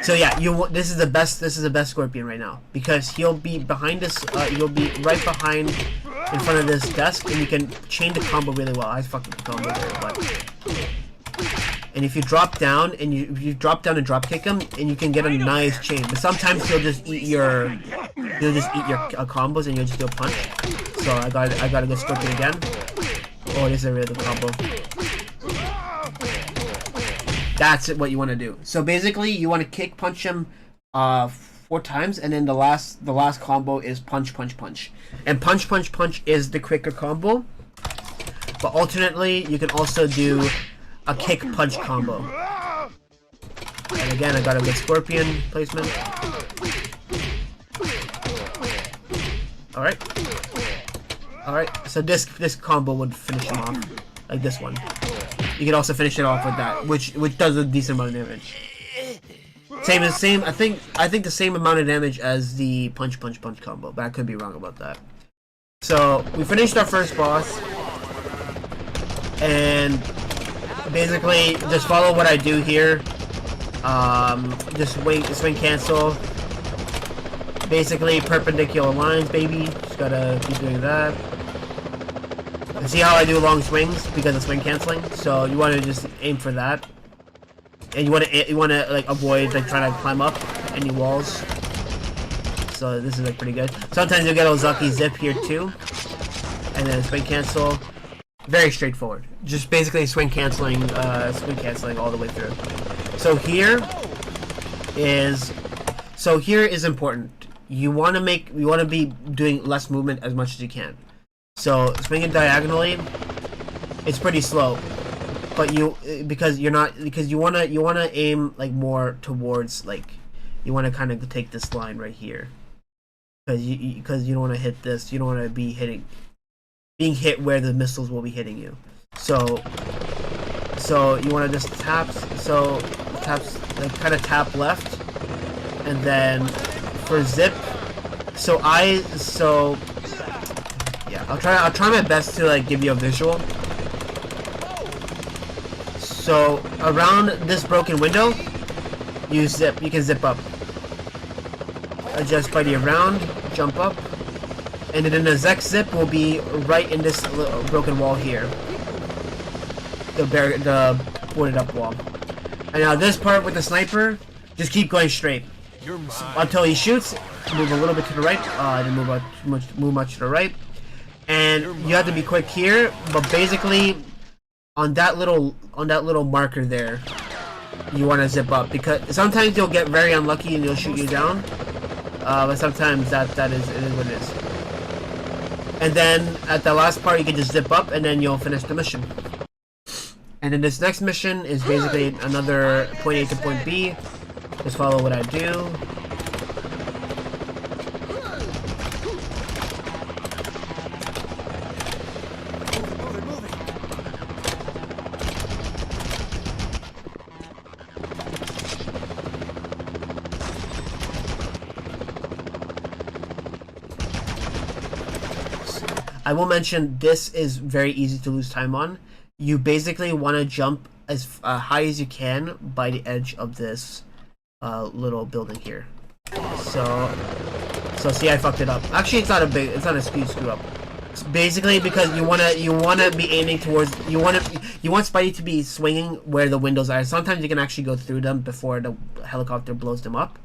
So yeah, this is the best Scorpion right now, because he'll be behind this. You'll be right behind, in front of this desk, and you can chain the combo really well. I fucking combo there, but. And if you drop down and you drop down and drop kick him, and you can get a nice chain. But sometimes he'll just eat your combos, and you'll just do a punch. So I gotta go Scorpion again. Oh, this is a really good combo. That's what you want to do. So basically, you want to kick punch him 4 times, and then the last combo is punch. And punch is the quicker combo. But alternately, you can also do a kick punch combo. And again, I got a good Scorpion placement. Alright, so this combo would finish him off, like this one. You can also finish it off with that, which does a decent amount of damage. I think the same amount of damage as the punch combo, but I could be wrong about that. So we finished our first boss, and basically just follow what I do here. Just swing cancel. Basically perpendicular lines, baby. Just gotta keep doing that. And see how I do long swings because of swing canceling? So you want to just aim for that, and you want to like avoid like trying to climb up any walls. So this is like pretty good. Sometimes you'll get Ozaki zip here too, and then swing cancel. Very straightforward. Just basically swing canceling all the way through. So here is important. You want to be doing less movement as much as you can. So swinging diagonally, it's pretty slow, but you want to aim like more towards, like, you want to kind of take this line right here, because you don't want to hit this. You don't want to be being hit where the missiles will be hitting you. So you want to just tap. So like kind of tap left, and then for zip. Yeah, I'll try my best to like give you a visual. So around this broken window, you can zip up. Adjust Spidey around, jump up, and then the Zex zip will be right in this broken wall here. The boarded up wall. And now this part with the sniper, just keep going straight until he shoots. Move a little bit to the right. Didn't move much to the right. And you have to be quick here, but basically on that little marker there, you want to zip up, because sometimes you'll get very unlucky and you'll shoot you down. But sometimes it is what it is. And then at the last part, you can just zip up, and then you'll finish the mission. And then this next mission is basically another point A to point B. Just follow what I do. I will mention this is very easy to lose time on. You basically want to jump as high as you can by the edge of this little building here. So see, I fucked it up. Actually, it's not a screw up. It's basically because you wanna be aiming towards you want Spidey to be swinging where the windows are. Sometimes you can actually go through them before the helicopter blows them up.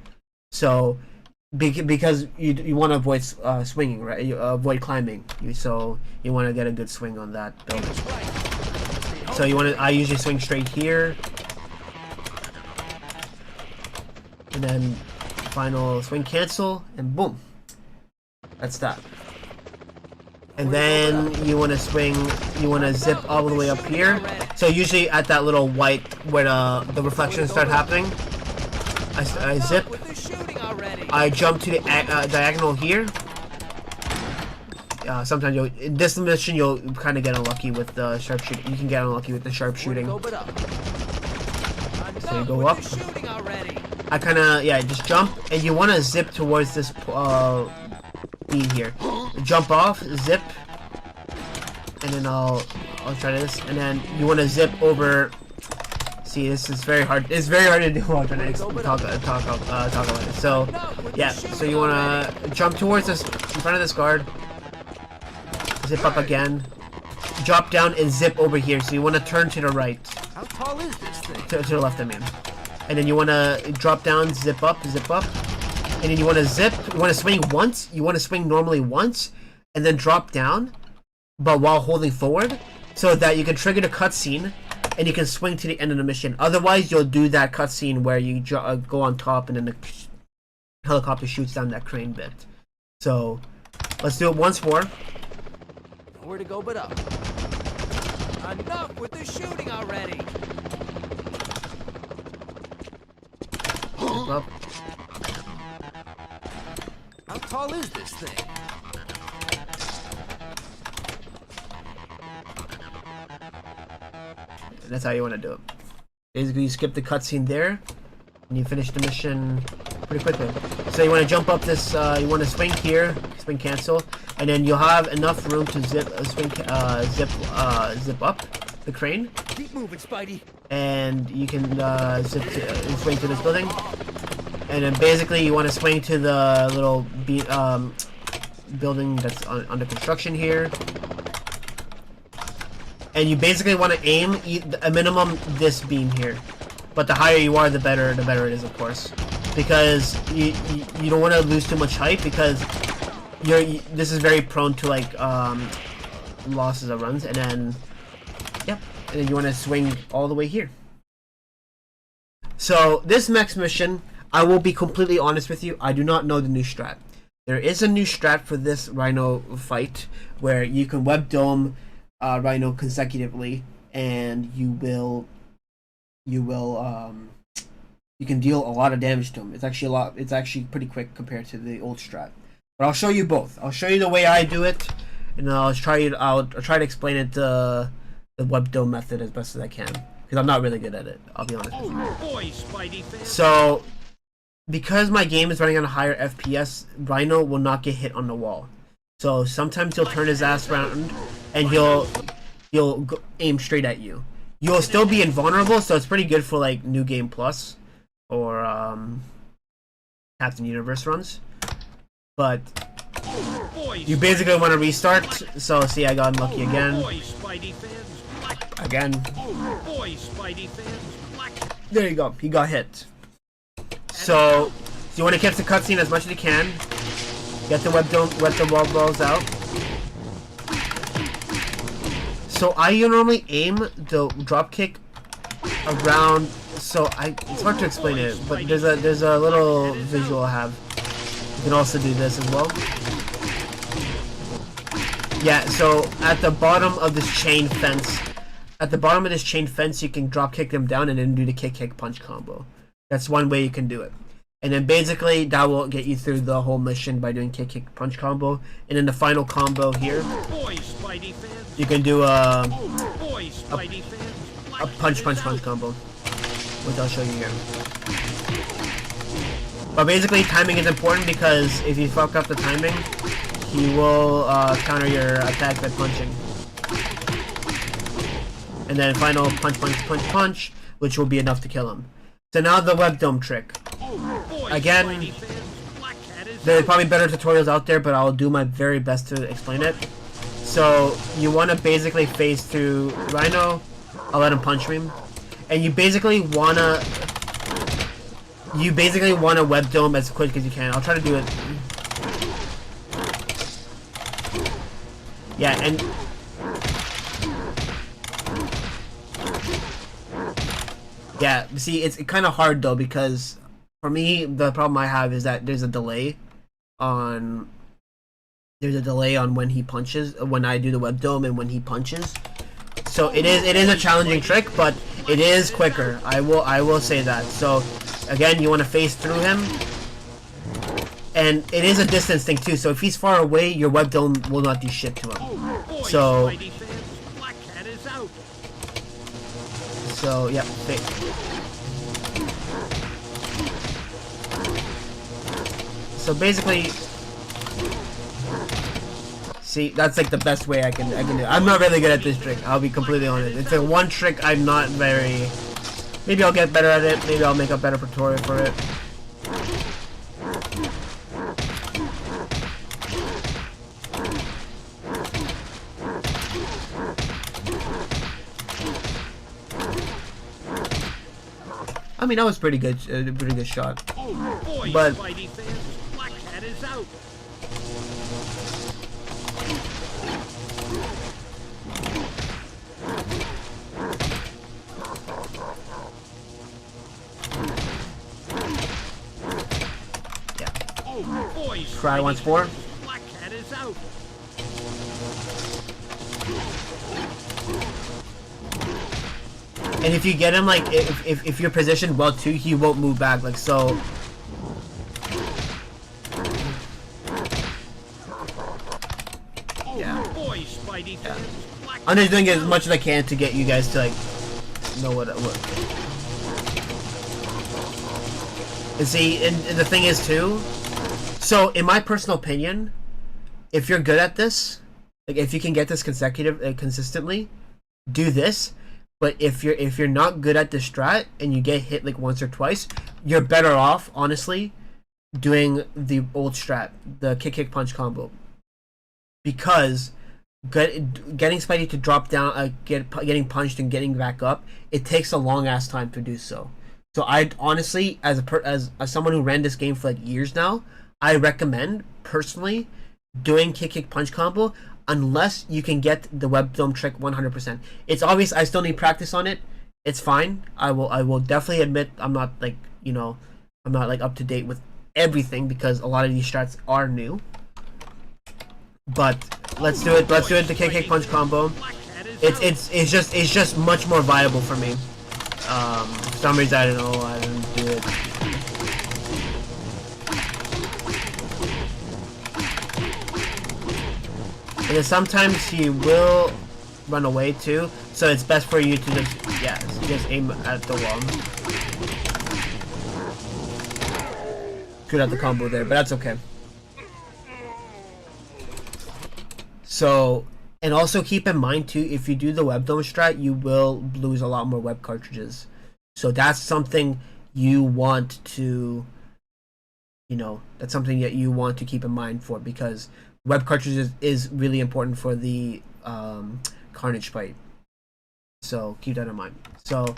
So because you want to avoid swinging, right? You avoid climbing. So you want to get a good swing on that building. So I usually swing straight here, and then final swing cancel, and boom. That's that. And then you want to swing. You want to zip all the way up here. So usually at that little white where the reflections start happening, I zip. I jump to the diagonal here. Sometimes in this mission you'll kind of get unlucky with the sharpshooting. You can get unlucky with the sharpshooting. So you go up. I kind of just jump, and you want to zip towards this beam here. Jump off, zip, and then I'll try this, and then you want to zip over. See, this is very hard. It's very hard to do while trying to talk about it. So, yeah. So you wanna jump towards this, in front of this guard. Zip up again. Drop down and zip over here. So you wanna turn to the right. How tall is this thing? To the left, I mean. And then you wanna drop down, zip up, and then you wanna zip. You wanna swing once. You wanna swing normally once, and then drop down, but while holding forward, so that you can trigger the cutscene. And you can swing to the end of the mission. Otherwise, you'll do that cutscene where you go on top and then the helicopter shoots down that crane bit. So, let's do it once more. Nowhere to go but up. Enough with the shooting already. Up. How tall is this thing? That's how you want to do it. Basically, you skip the cutscene there, and you finish the mission pretty quickly. So you want to jump up this. You want to swing here, swing cancel, and then you'll have enough room to zip up the crane. Keep moving, Spidey. And you can swing to this building, and then basically you want to swing to the little building that's under construction here. And you basically want to aim a minimum this beam here, but the higher you are, the better it is, of course, because you don't want to lose too much height, because this is very prone to like losses of runs, and then and then you want to swing all the way here. So this next mission, I will be completely honest with you, I do not know the new strat. There is a new strat for this Rhino fight where you can web dome Rhino consecutively, and you can deal a lot of damage to him. It's actually pretty quick compared to the old strat. But I'll show you both. I'll show you the way I do it, and I'll try to explain it the web dome method as best as I can, because I'm not really good at it, I'll be honest with you. Boy, Spidey fan. So because my game is running on a higher FPS, Rhino will not get hit on the wall. So sometimes he'll turn his ass around and he'll aim straight at you. You'll still be invulnerable, so it's pretty good for like New Game Plus or Captain Universe runs. But you basically want to restart. So see, I got unlucky again. Again. There you go. He got hit. So you want to catch the cutscene as much as you can. Get the web wall balls out. So I normally aim the drop kick around. So it's hard to explain it, but there's a little visual I have. You can also do this as well. Yeah, so at the bottom of this chain fence, you can drop kick them down and then do the kick punch combo. That's one way you can do it. And then basically that will get you through the whole mission by doing kick punch combo. And then the final combo here, you can do a punch combo, which I'll show you here. But basically timing is important because if you fuck up the timing, he will counter your attack by punching. And then final punch, which will be enough to kill him. So now the webdome trick. Again, there are probably better tutorials out there, but I'll do my very best to explain it. So you want to basically phase through Rhino. I'll let him punch me, and you basically wanna webdome as quick as you can. I'll try to do it. Yeah, and yeah, see, it's kind of hard though because for me the problem I have is that there's a delay on when he punches, when I do the webdome and when he punches. So it is a challenging trick, but it is quicker. I will say that. So again, you want to phase through him, and it is a distance thing too. So if he's far away, your webdome will not do shit to him. So yeah. So basically, see, that's like the best way I can do it. I'm not really good at this trick, I'll be completely honest. It's like one trick I'm not very... Maybe I'll get better at it, maybe I'll make a better tutorial for it. I mean, that was pretty good shot. But try once more. And if you get him, like, if you're positioned well too, he won't move back, like so. Yeah. I'm just doing as much as I can to get you guys to, like, know what. And see, and the thing is too, so in my personal opinion, if you're good at this, like if you can get this consistently, do this. But if you're not good at this strat and you get hit like once or twice, you're better off, honestly, doing the old strat, the kick punch combo, because getting Spidey to drop down, getting punched and getting back up, it takes a long ass time to do so. So I honestly, as someone who ran this game for like years now, I recommend personally doing kick punch combo unless you can get the webdome trick 100%. It's obvious I still need practice on it. It's fine. I will definitely admit I'm not like, you know, I'm not like up to date with everything because a lot of these strats are new. But let's do it. Let's do it. The kick punch combo. It's just much more viable for me. For some reason I don't know. I didn't do it. And then sometimes he will run away too, so it's best for you to just aim at the wall. Screwed out the combo there, but that's okay. So, and also keep in mind too, if you do the webdome strat, you will lose a lot more web cartridges. So that's something you want to, you know, that's something that you want to keep in mind for, because web cartridges is really important for the Carnage fight. So keep that in mind. So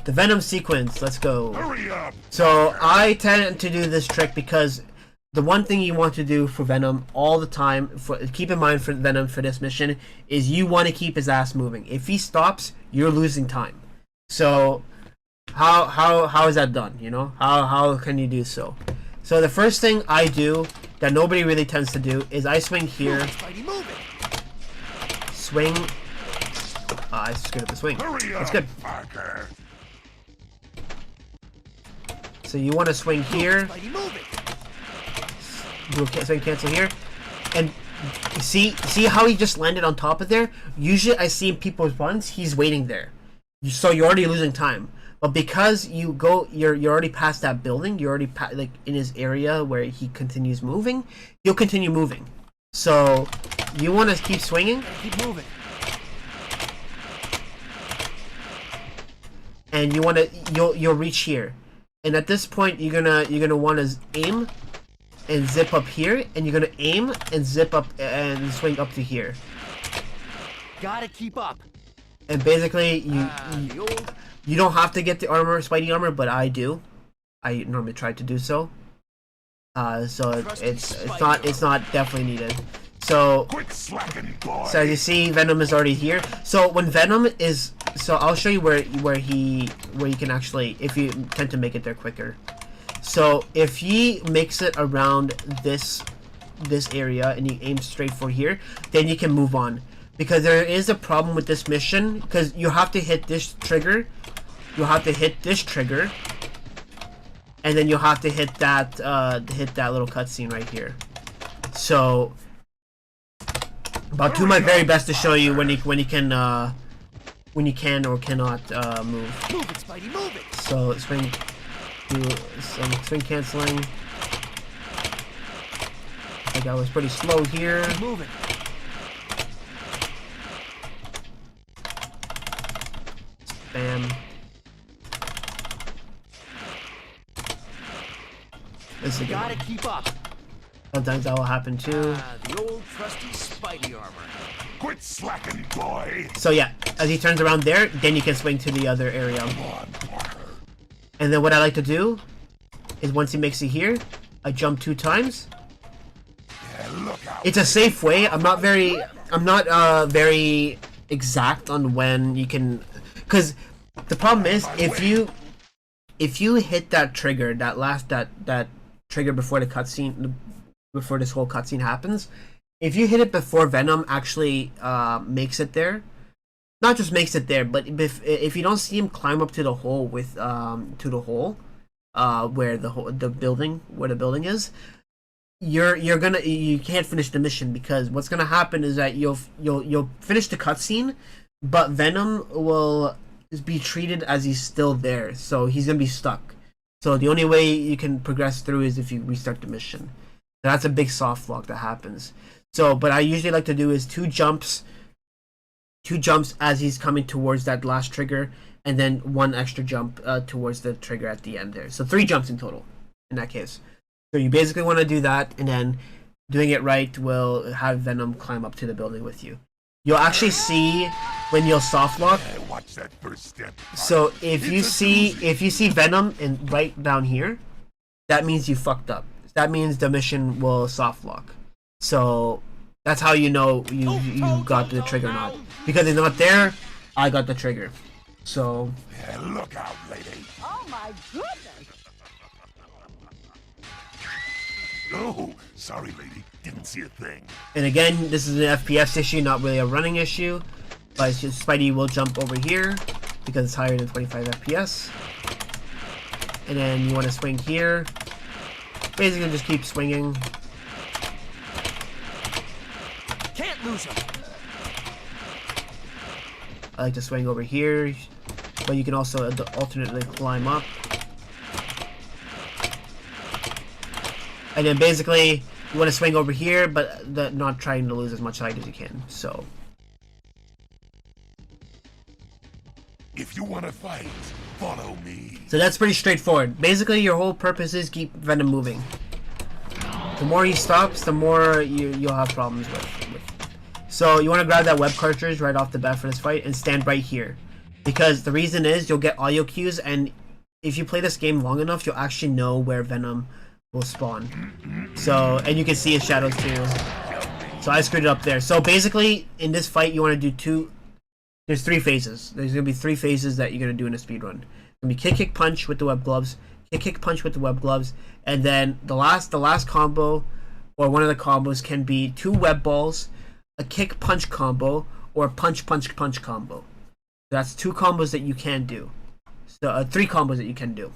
the Venom sequence, let's go. Hurry up. So I tend to do this trick because the one thing you want to do for Venom all the time, keep in mind for Venom for this mission, is you want to keep his ass moving. If he stops, you're losing time. So how is that done? You know, how can you do so? So the first thing I do that nobody really tends to do is I swing here, swing. I screwed up the swing. That's good. So you want to swing here. Swing cancel here, and see how he just landed on top of there. Usually I see in people's runs he's waiting there, so you're already losing time. But because you're already past that building, you're already like in his area where he continues moving. You'll continue moving. So you want to keep swinging. Keep moving. And you want to you'll reach here, and at this point you're gonna want to aim and zip up here, and you're gonna aim and zip up and swing up to here. Gotta keep up. And basically you don't have to get the armor, Spidey armor, but I do. I normally try to do so. So it's not definitely needed. So as you see, Venom is already here. So when Venom is, so I'll show you where you can actually, if you tend to make it there quicker. So if he makes it around this area and he aims straight for here, then you can move on. Because there is a problem with this mission, because you have to hit this trigger, you have to hit this trigger, and then you'll have to hit that little cutscene right here. So I'll do my very best to show you when you can or cannot move. Move it, Spidey, move it. So swing, do some swing canceling. I think I was pretty slow here. Keep moving. Bam. This is a good Gotta one. keep up. Sometimes that will happen too. The old trusty Spidey armor. Quit slacking, boy. So yeah, as he turns around there, then you can swing to the other area. Come on, Parker. And then what I like to do is once he makes it here, I jump 2 times. Yeah, look out. It's a safe way. I'm not very exact on when you can, because the problem is if you hit that trigger, that trigger before the cutscene, before this whole cutscene happens, if you hit it before Venom actually makes it there, not just makes it there, but if you don't see him climb up to the hole with to the hole where the building is, you can't finish the mission, because what's gonna happen is that you'll finish the cutscene, but Venom will be treated as he's still there, so he's gonna be stuck. So the only way you can progress through is if you restart the mission. That's a big soft lock that happens. So, but I usually like to do is two jumps as he's coming towards that last trigger, and then 1 extra jump towards the trigger at the end there. So 3 jumps in total in that case. So you basically want to do that, and then doing it right will have Venom climb up to the building with you. You'll actually see when you'll soft lock. Watch that first step. So if you see Venom right down here, that means you fucked up. That means the mission will soft lock. So that's how you know you got the trigger or not. Because it's not there, I got the trigger. So Yeah, look out, lady. Oh my goodness! Oh, sorry, lady. Didn't see a thing. and again, this is an FPS issue, not really a running issue. But it's just Spidey will jump over here because it's higher than 25 FPS. And then you want to swing here. Basically just keep swinging. Can't lose him. I like to swing over here, but you can also alternately climb up. And then basically you want to swing over here, but not trying to lose as much height as you can. So If you want to fight, follow me. So that's pretty straightforward. Basically, your whole purpose is keep Venom moving. The more he stops, the more you'll have problems with. So you want to grab that web cartridge right off the bat for this fight and stand right here. Because the reason is you'll get audio cues, and if you play this game long enough, you'll actually know where Venom will spawn. So, and you can see his shadows too. So I screwed it up there. So basically, in this fight, you want to do there's 3 phases. There's going to be 3 phases that you're going to do in a speedrun. It's going to be kick, kick, punch with the web gloves, kick, kick, punch with the web gloves, and then the last combo, or one of the combos, can be 2 web balls, a kick punch combo, or punch punch punch combo. That's 2 combos that you can do. So 3 combos that you can do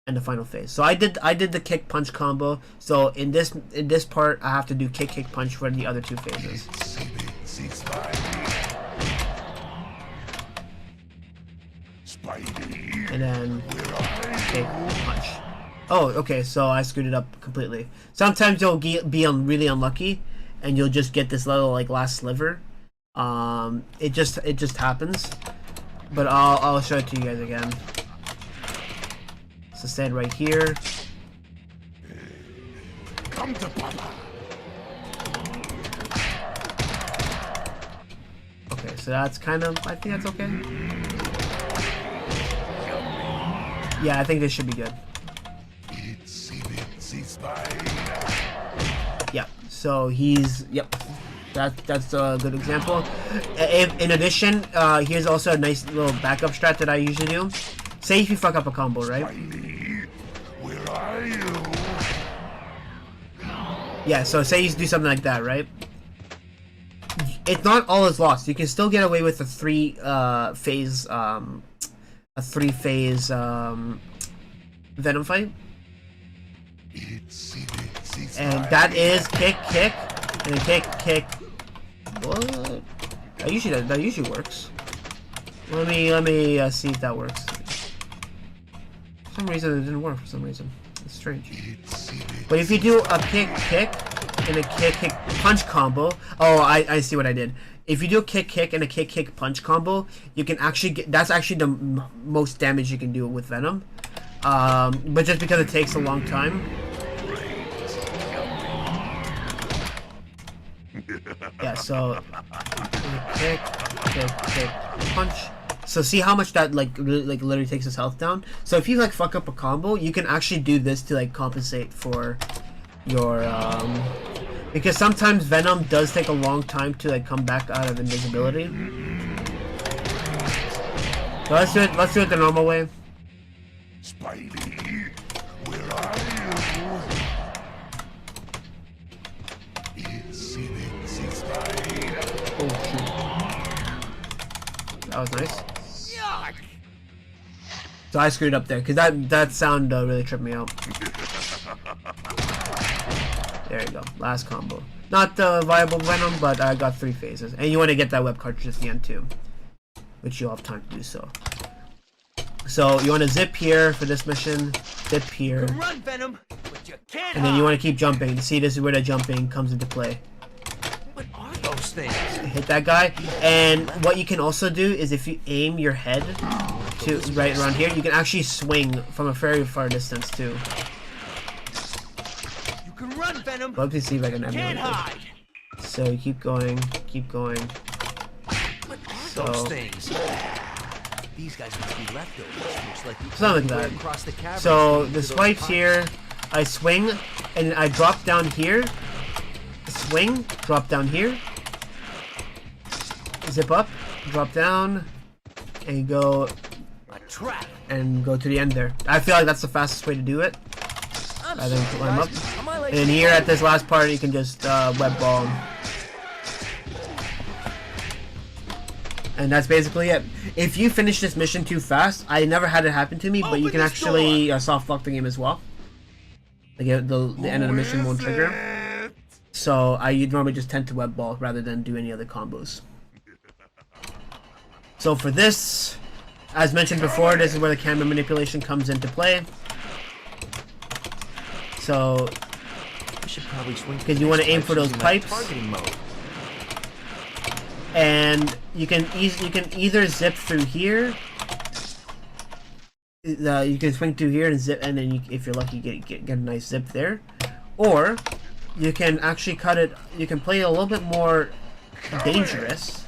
in the final phase. So I did the kick punch combo. So in this part I have to do kick kick punch for the other 2 phases. Spidey. And then kick punch. Oh, okay, so I screwed it up completely. Sometimes you'll be really unlucky and you'll just get this little like last sliver. It just happens. But I'll show it to you guys again. So stand right here. Come to Papa. Okay, so that's kind of, I think that's okay. Yeah, I think this should be good. Yep. So he's that's a good example. In addition, here's also a nice little backup strat that I usually do. Say if you fuck up a combo, right? Spidey, where are you? Yeah. So say you do something like that, right? It's not all is lost. You can still get away with a 3 phase Venom fight. And that is kick, kick, and then kick, kick. What? That usually works. Let me see if that works. For some reason it didn't work. For some reason, it's strange. But if you do a kick, kick, and a kick, kick, punch combo. Oh, I see what I did. If you do a kick, kick, and a kick, kick, punch combo, you can actually get. That's actually the most damage you can do with Venom. But just because it takes a long time. Yeah, so kick, kick, kick, punch. So see how much that like literally takes his health down. So if you like fuck up a combo, you can actually do this to like compensate for your because sometimes Venom does take a long time to like come back out of invisibility. So let's do it the normal way. Spidey, where are you? It's Spidey. Oh shoot. That was nice. Yuck! So I screwed up there because that sound really tripped me out. There you go. Last combo. Not viable Venom, but I got 3 phases. And you want to get that web cartridge at the end too, which you'll have time to do so. So you want to zip here for this mission, zip here, Run, Venom, but you can't and then you want to keep jumping. See, this is where the jumping comes into play. What are those things? Hit that guy, and what you can also do is if you aim your head to right around here, you can actually swing from a very far distance too. You can run, Venom. Let me see if I can Can't emulate hide. this. So you keep going, keep going. What are So- those things? These guys must be leftovers. Looks like Something like that. Across the cavern So into the those swipes pipes. here, I swing, and I drop down here, swing, drop down here, zip up, drop down, and go A trap. and go to the end there. I feel like that's the fastest way to do it. I'm Rather than sorry, climb up. guys. Am I late? And then here at this last part, you can just web ball 'em. And that's basically it. If you finish this mission too fast, I never had it happen to me, but you can actually soft lock the game as well. Like the end of the mission won't trigger. So I normally just tend to web ball rather than do any other combos. So for this, as mentioned before, this is where the camera manipulation comes into play. So We should probably swing to because the you want next to aim pipe for those using that pipes. Targeting mode. And you can either zip through here. You can swing through here and zip, and then if you're lucky, get a nice zip there, or you can actually cut it. You can play it a little bit more dangerous,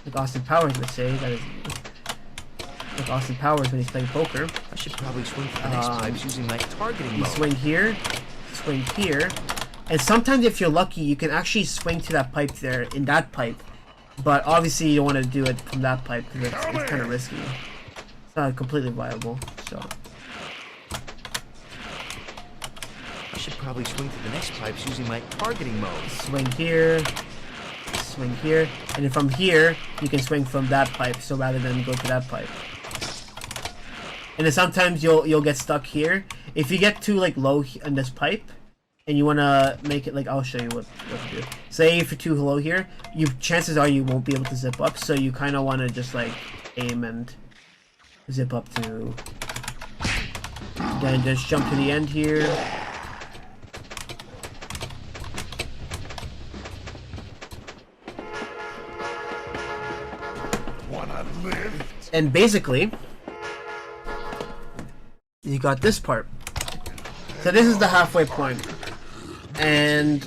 like Austin Powers would say. That is like Austin Powers when he's playing poker. I should probably swing to the next pipes using that targeting You mode. swing here, and sometimes if you're lucky, you can actually swing to that pipe there in that pipe. But obviously you don't want to do it from that pipe because it's kind of risky. It's not completely viable, so. I should probably swing to the next pipes using my targeting mode. Swing swing here, and then from here you can swing from that pipe. So rather than go to that pipe, and then sometimes you'll get stuck here if you get too like low in this pipe, and you wanna make it like I'll show you what to do. Say if you're too low here, chances are you won't be able to zip up. So you kind of want to just like aim and zip up to. Then just jump to the end here. Wanna live? And basically, you got this part. So this is the halfway point. And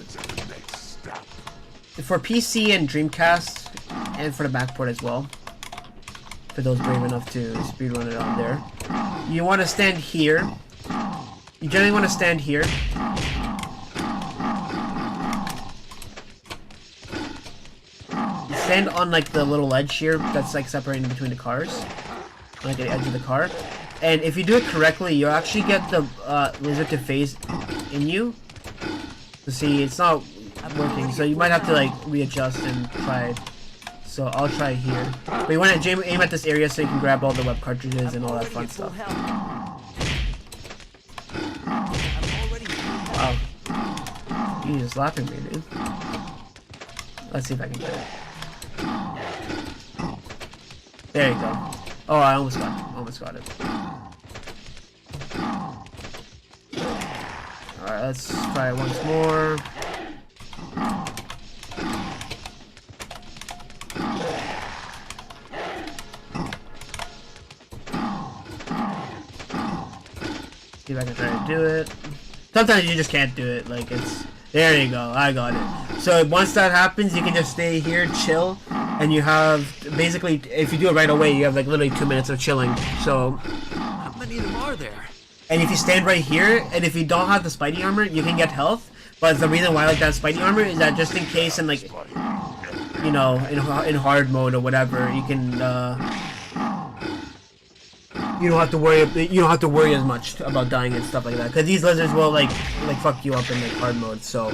for PC and Dreamcast, and for the backport as well, for those brave enough to speedrun it on there, you want to stand here. You generally want to stand here. You stand on like the little ledge here that's like separating between the cars, like the edge of the car. And if you do it correctly, you'll actually get the lizard to phase in you. So see, it's not working, so you might have to like readjust and try it. So I'll try here. But you want to aim at this area so you can grab all the web cartridges and all that fun stuff. Wow. You're just slapping me, dude. Let's see if I can get it. There you go. Oh, I almost got it. Alright, let's try it once more. See if I can try to do it. Sometimes you just can't do it, like it's... There you go, I got it. So once that happens, you can just stay here, chill, and you have... Basically, if you do it right away, you have like literally 2 minutes of chilling, so... How many of them are there? And if you stand right here, and if you don't have the Spidey armor, you can get health. But the reason why I like that Spidey armor is that just in case, in like... You know, in hard mode or whatever, you can, you don't have to worry as much about dying and stuff like that, because these lizards will like fuck you up in like hard mode. So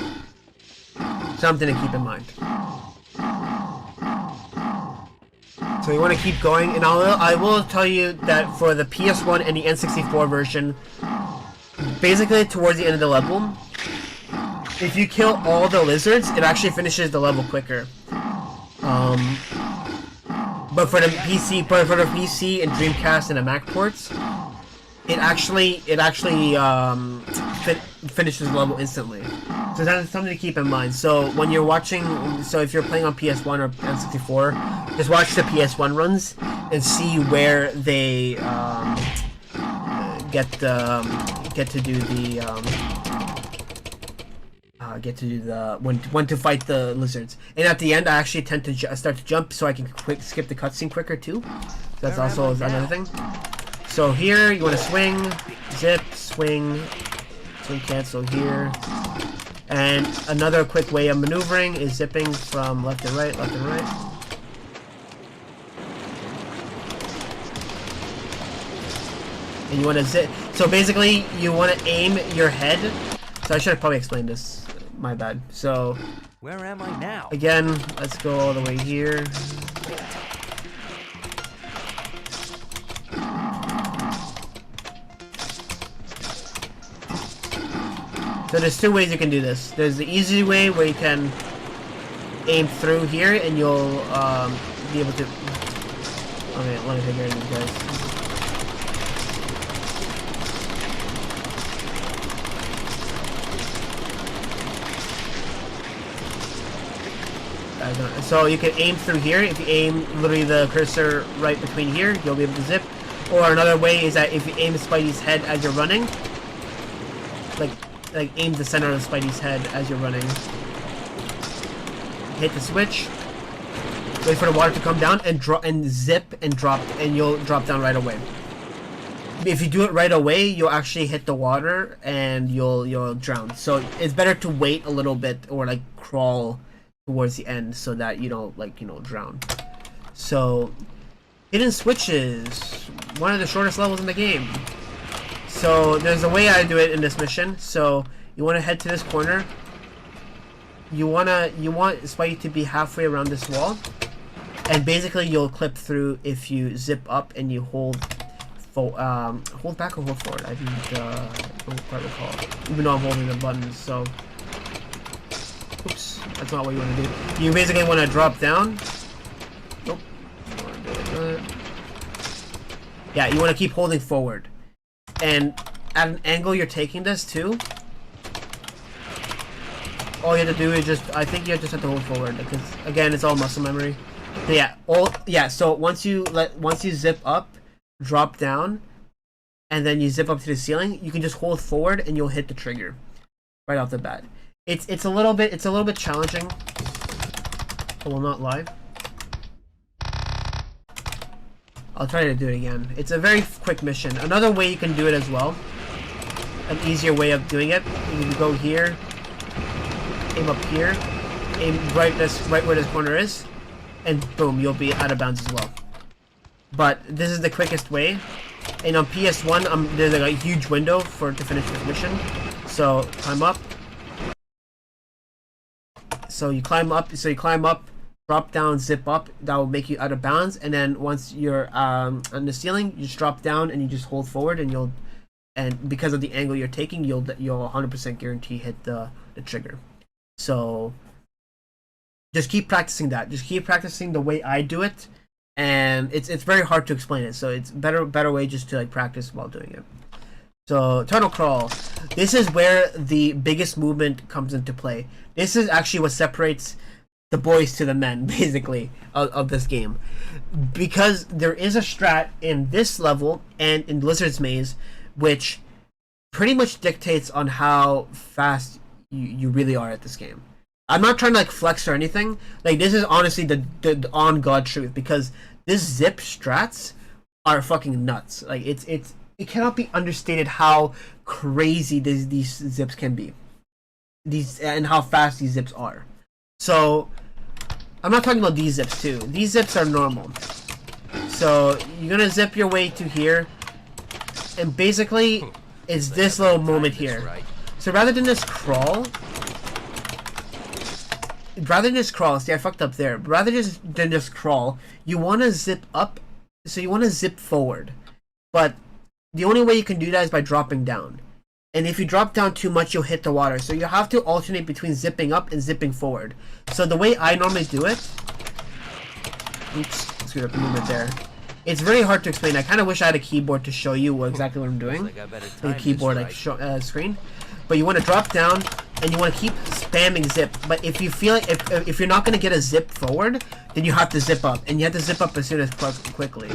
something to keep in mind. So you want to keep going, and I will tell you that for the PS1 and the N64 version, basically towards the end of the level, if you kill all the lizards, it actually finishes the level quicker. But for the PC and Dreamcast and the Mac ports, it actually finishes the level instantly. So that's something to keep in mind. So when you're watching, so if you're playing on PS1 or N64, just watch the PS1 runs and see where they get to do the when to fight the lizards. And at the end, I actually tend to start to jump so I can skip the cutscene quicker too. That's also another thing. So here you want to swing, zip, swing, cancel here. And another quick way of maneuvering is zipping from left and right, left and right. And you want to zip. So basically, you want to aim your head. So I should have probably explained this. My bad. So, where am I now? Again, let's go all the way here. So there's two ways you can do this. There's the easy way where you can aim through here and you'll be able to... Okay, let me figure it out, guys. So you can aim through here. If you aim literally the cursor right between here, you'll be able to zip. Or another way is that if you aim Spidey's head as you're running, like aim the center of Spidey's head as you're running. Hit the switch. Wait for the water to come down and drop and zip and drop, and you'll drop down right away. If you do it right away, you'll actually hit the water and you'll drown. So it's better to wait a little bit or like crawl towards the end so that you don't drown. So hidden switches, one of the shortest levels in the game. So there's a way I do it in this mission. So you want to head to this corner you want Spidey to be halfway around this wall, and basically you'll clip through if you zip up and you hold back or hold forward. I don't quite recall, even though I'm holding the buttons. So, oops, that's not what you want to do. You basically want to drop down. Nope. Yeah, you want to keep holding forward, and at an angle you're taking this to. All you have to do is I think you just have to hold forward, because again, it's all muscle memory. But yeah, so once you zip up, drop down, and then you zip up to the ceiling, you can just hold forward and you'll hit the trigger right off the bat. It's a little bit challenging. I will not lie. I'll try to do it again. It's a very quick mission. Another way you can do it as well, an easier way of doing it, you can go here, aim up here, aim right where this corner is, and boom, you'll be out of bounds as well. But this is the quickest way. And on PS1, there's like a huge window to finish this mission. So climb up. So you climb up. Drop down, zip up. That will make you out of bounds. And then once you're on the ceiling, you just drop down and you just hold forward, and because of the angle you're taking, you'll 100% guarantee hit the trigger. So just keep practicing that. Just keep practicing the way I do it. And it's very hard to explain it, so it's better way just to like practice while doing it. So tunnel crawl, this is where the biggest movement comes into play. This is actually what separates the boys to the men, basically, of this game, because there is a strat in this level and in Lizard's Maze, which pretty much dictates on how fast you really are at this game. I'm not trying to like flex or anything. Like, this is honestly the on God truth, because this zip strats are fucking nuts. Like, it cannot be understated how crazy these zips can be. And how fast these zips are. So I'm not talking about these zips too. These zips are normal. So you're gonna zip your way to here, and basically it's this little moment here. So rather than just crawl, see, I fucked up there. Rather than just crawl, you want to zip up. So you want to zip forward, but the only way you can do that is by dropping down. And if you drop down too much, you'll hit the water. So you have to alternate between zipping up and zipping forward. So the way I normally do it, oops, screwed up the movement there. It's very hard to explain. I kind of wish I had a keyboard to show you exactly what I'm doing. Like a keyboard, like screen. But you want to drop down, and you want to keep spamming zip. But if you feel like if you're not going to get a zip forward, then you have to zip up, and you have to zip up as soon as quickly.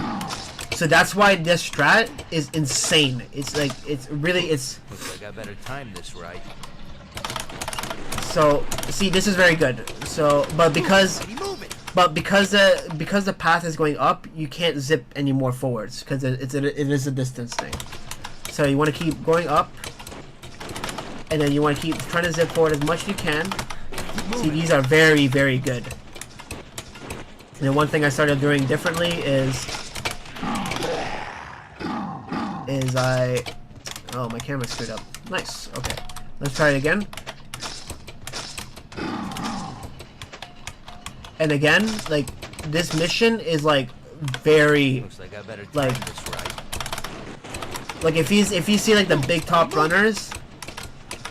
So that's why this strat is insane. It's like it's looks like I better time this right. So see, this is very good. So but because the path is going up, you can't zip any more forwards, because it is a distance thing. So you want to keep going up, and then you want to keep trying to zip forward as much as you can. See, these are very, very good. And then one thing I started doing differently is oh, my camera screwed up. Nice. Okay, let's try it again. And again, like, this mission is like very looks like I better time this right. Like if you see like the big top runners,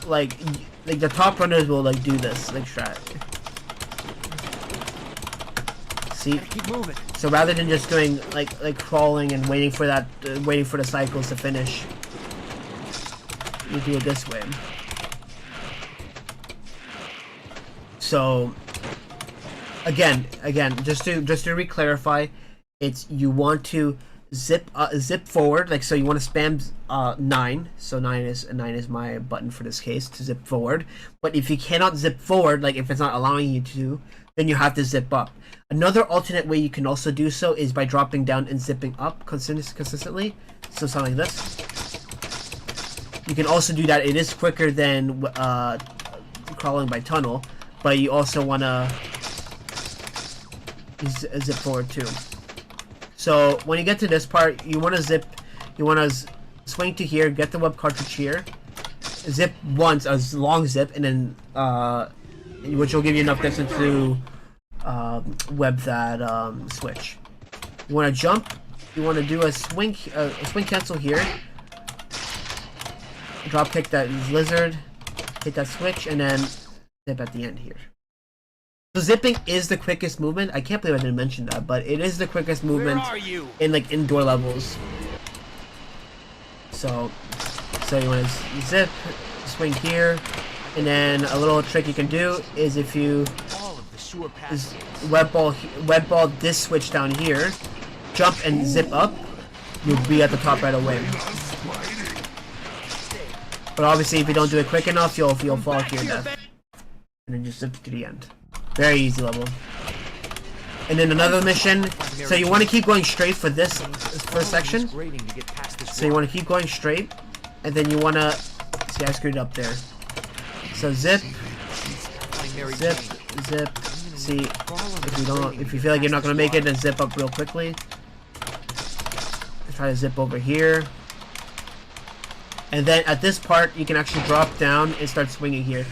like the top runners will like do this like strat. See? Keep moving. So rather than just doing like crawling and waiting for the cycles to finish, you do it this way. So again, just to re-clarify, it's you want to zip forward, like, so you want to spam 9. So 9 is my button for this case, to zip forward. But if you cannot zip forward, like if it's not allowing you to, then you have to zip up. Another alternate way you can also do so is by dropping down and zipping up consistently. So something like this. You can also do that. It is quicker than crawling by tunnel, but you also want to zip forward too. So when you get to this part, you want to swing to here, get the web cartridge here, zip once, a long zip, and then which will give you enough distance to web that switch. You want to jump. You want to do a swing cancel here. Drop kick that lizard. Hit that switch, and then zip at the end here. So zipping is the quickest movement. I can't believe I didn't mention that, but it is the quickest movement in like indoor levels. So you want to zip, swing here, and then a little trick you can do is if you web ball this switch down here, jump and zip up, you'll be at the top right away. But obviously, if you don't do it quick enough, you'll fall to your death, and then just zip to the end. Very easy level. And then another mission. So you want to keep going straight for this first section. So you want to keep going straight, and then you want to see I screwed up there. So zip, zip, zip. See if you feel like you're not gonna make it, then zip up real quickly. Try to zip over here. And then at this part, you can actually drop down and start swinging here.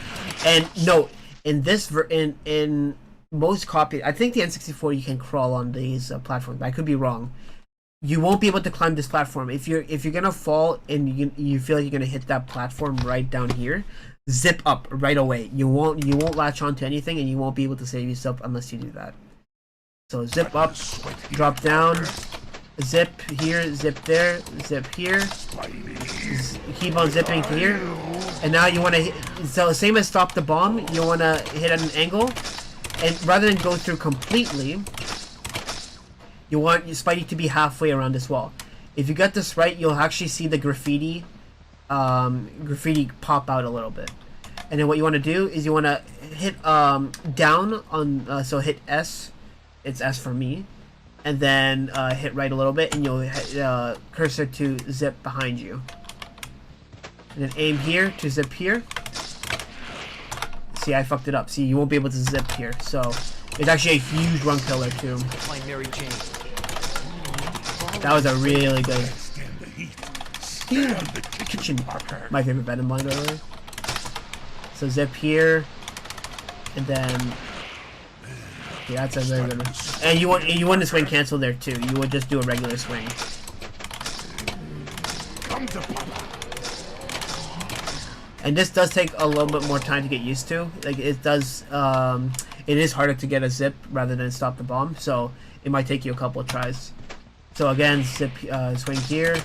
And no, in this in most copies, I think the N64 you can crawl on these platforms. But I could be wrong. You won't be able to climb this platform if you're gonna fall and you feel like you're gonna hit that platform right down here. Zip up right away. You won't latch onto anything, and you won't be able to save yourself unless you do that. So zip up, drop down. Zip here, zip there, zip here. Keep on zipping here. And now you want to hit, so same as stop the bomb, you want to hit at an angle. And rather than go through completely, you want your Spidey to be halfway around this wall. If you get this right, you'll actually see the graffiti pop out a little bit. And then what you want to do is you want to hit down on, so hit S. It's S for me. And then hit right a little bit, and you'll hit cursor to zip behind you. And then aim here to zip here. See, I fucked it up. See, you won't be able to zip here. So it's actually a huge run killer too. That was a really good. Kitchen. My favorite Venom line, by the way. So zip here, and then. Yeah, that's a very good one. And you want to swing cancel there too. You would just do a regular swing. And this does take a little bit more time to get used to. Like it does, it is harder to get a zip rather than stop the bomb. So it might take you a couple of tries. So again, zip, swing here.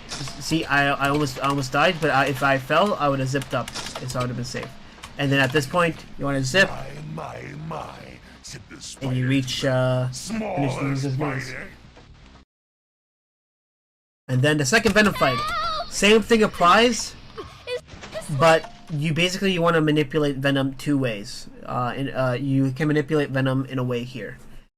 See, I almost died, but if I fell, I would have zipped up, so I would have been safe. And then at this point, you want to zip. And you reach finish the maze. And then the second Venom fight, same thing applies, but you want to manipulate Venom two ways. You can manipulate Venom in a way here.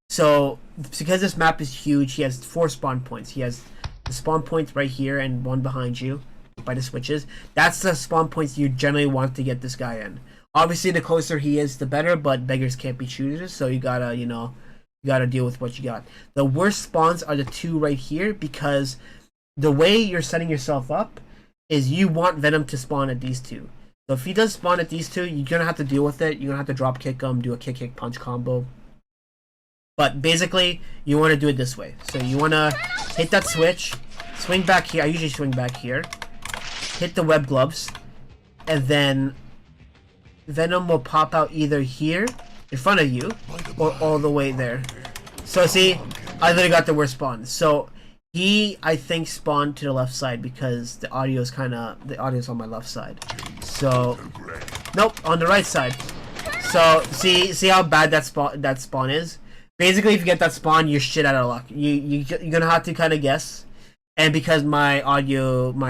So because this map is huge, he has 4 spawn points. He has the spawn point right here and one behind you by the switches. That's the spawn points you generally want to get this guy in. Obviously, the closer he is, the better, but beggars can't be choosers, so you gotta, you gotta deal with what you got. The worst spawns are the 2 right here, because the way you're setting yourself up is you want Venom to spawn at these 2. So if he does spawn at these 2, you're gonna have to deal with it. You're gonna have to drop kick him, do a kick punch combo. But basically, you want to do it this way. So you want to hit that switch, swing back here. I usually swing back here. Hit the web gloves, and then Venom will pop out either here in front of you or all the way there. So see, I literally got the worst spawn. So he, I think, spawned to the left side because the audio is on my left side. So nope, on the right side. So see how bad that spawn is. Basically, if you get that spawn, you're shit out of luck. You're gonna have to kind of guess. And because my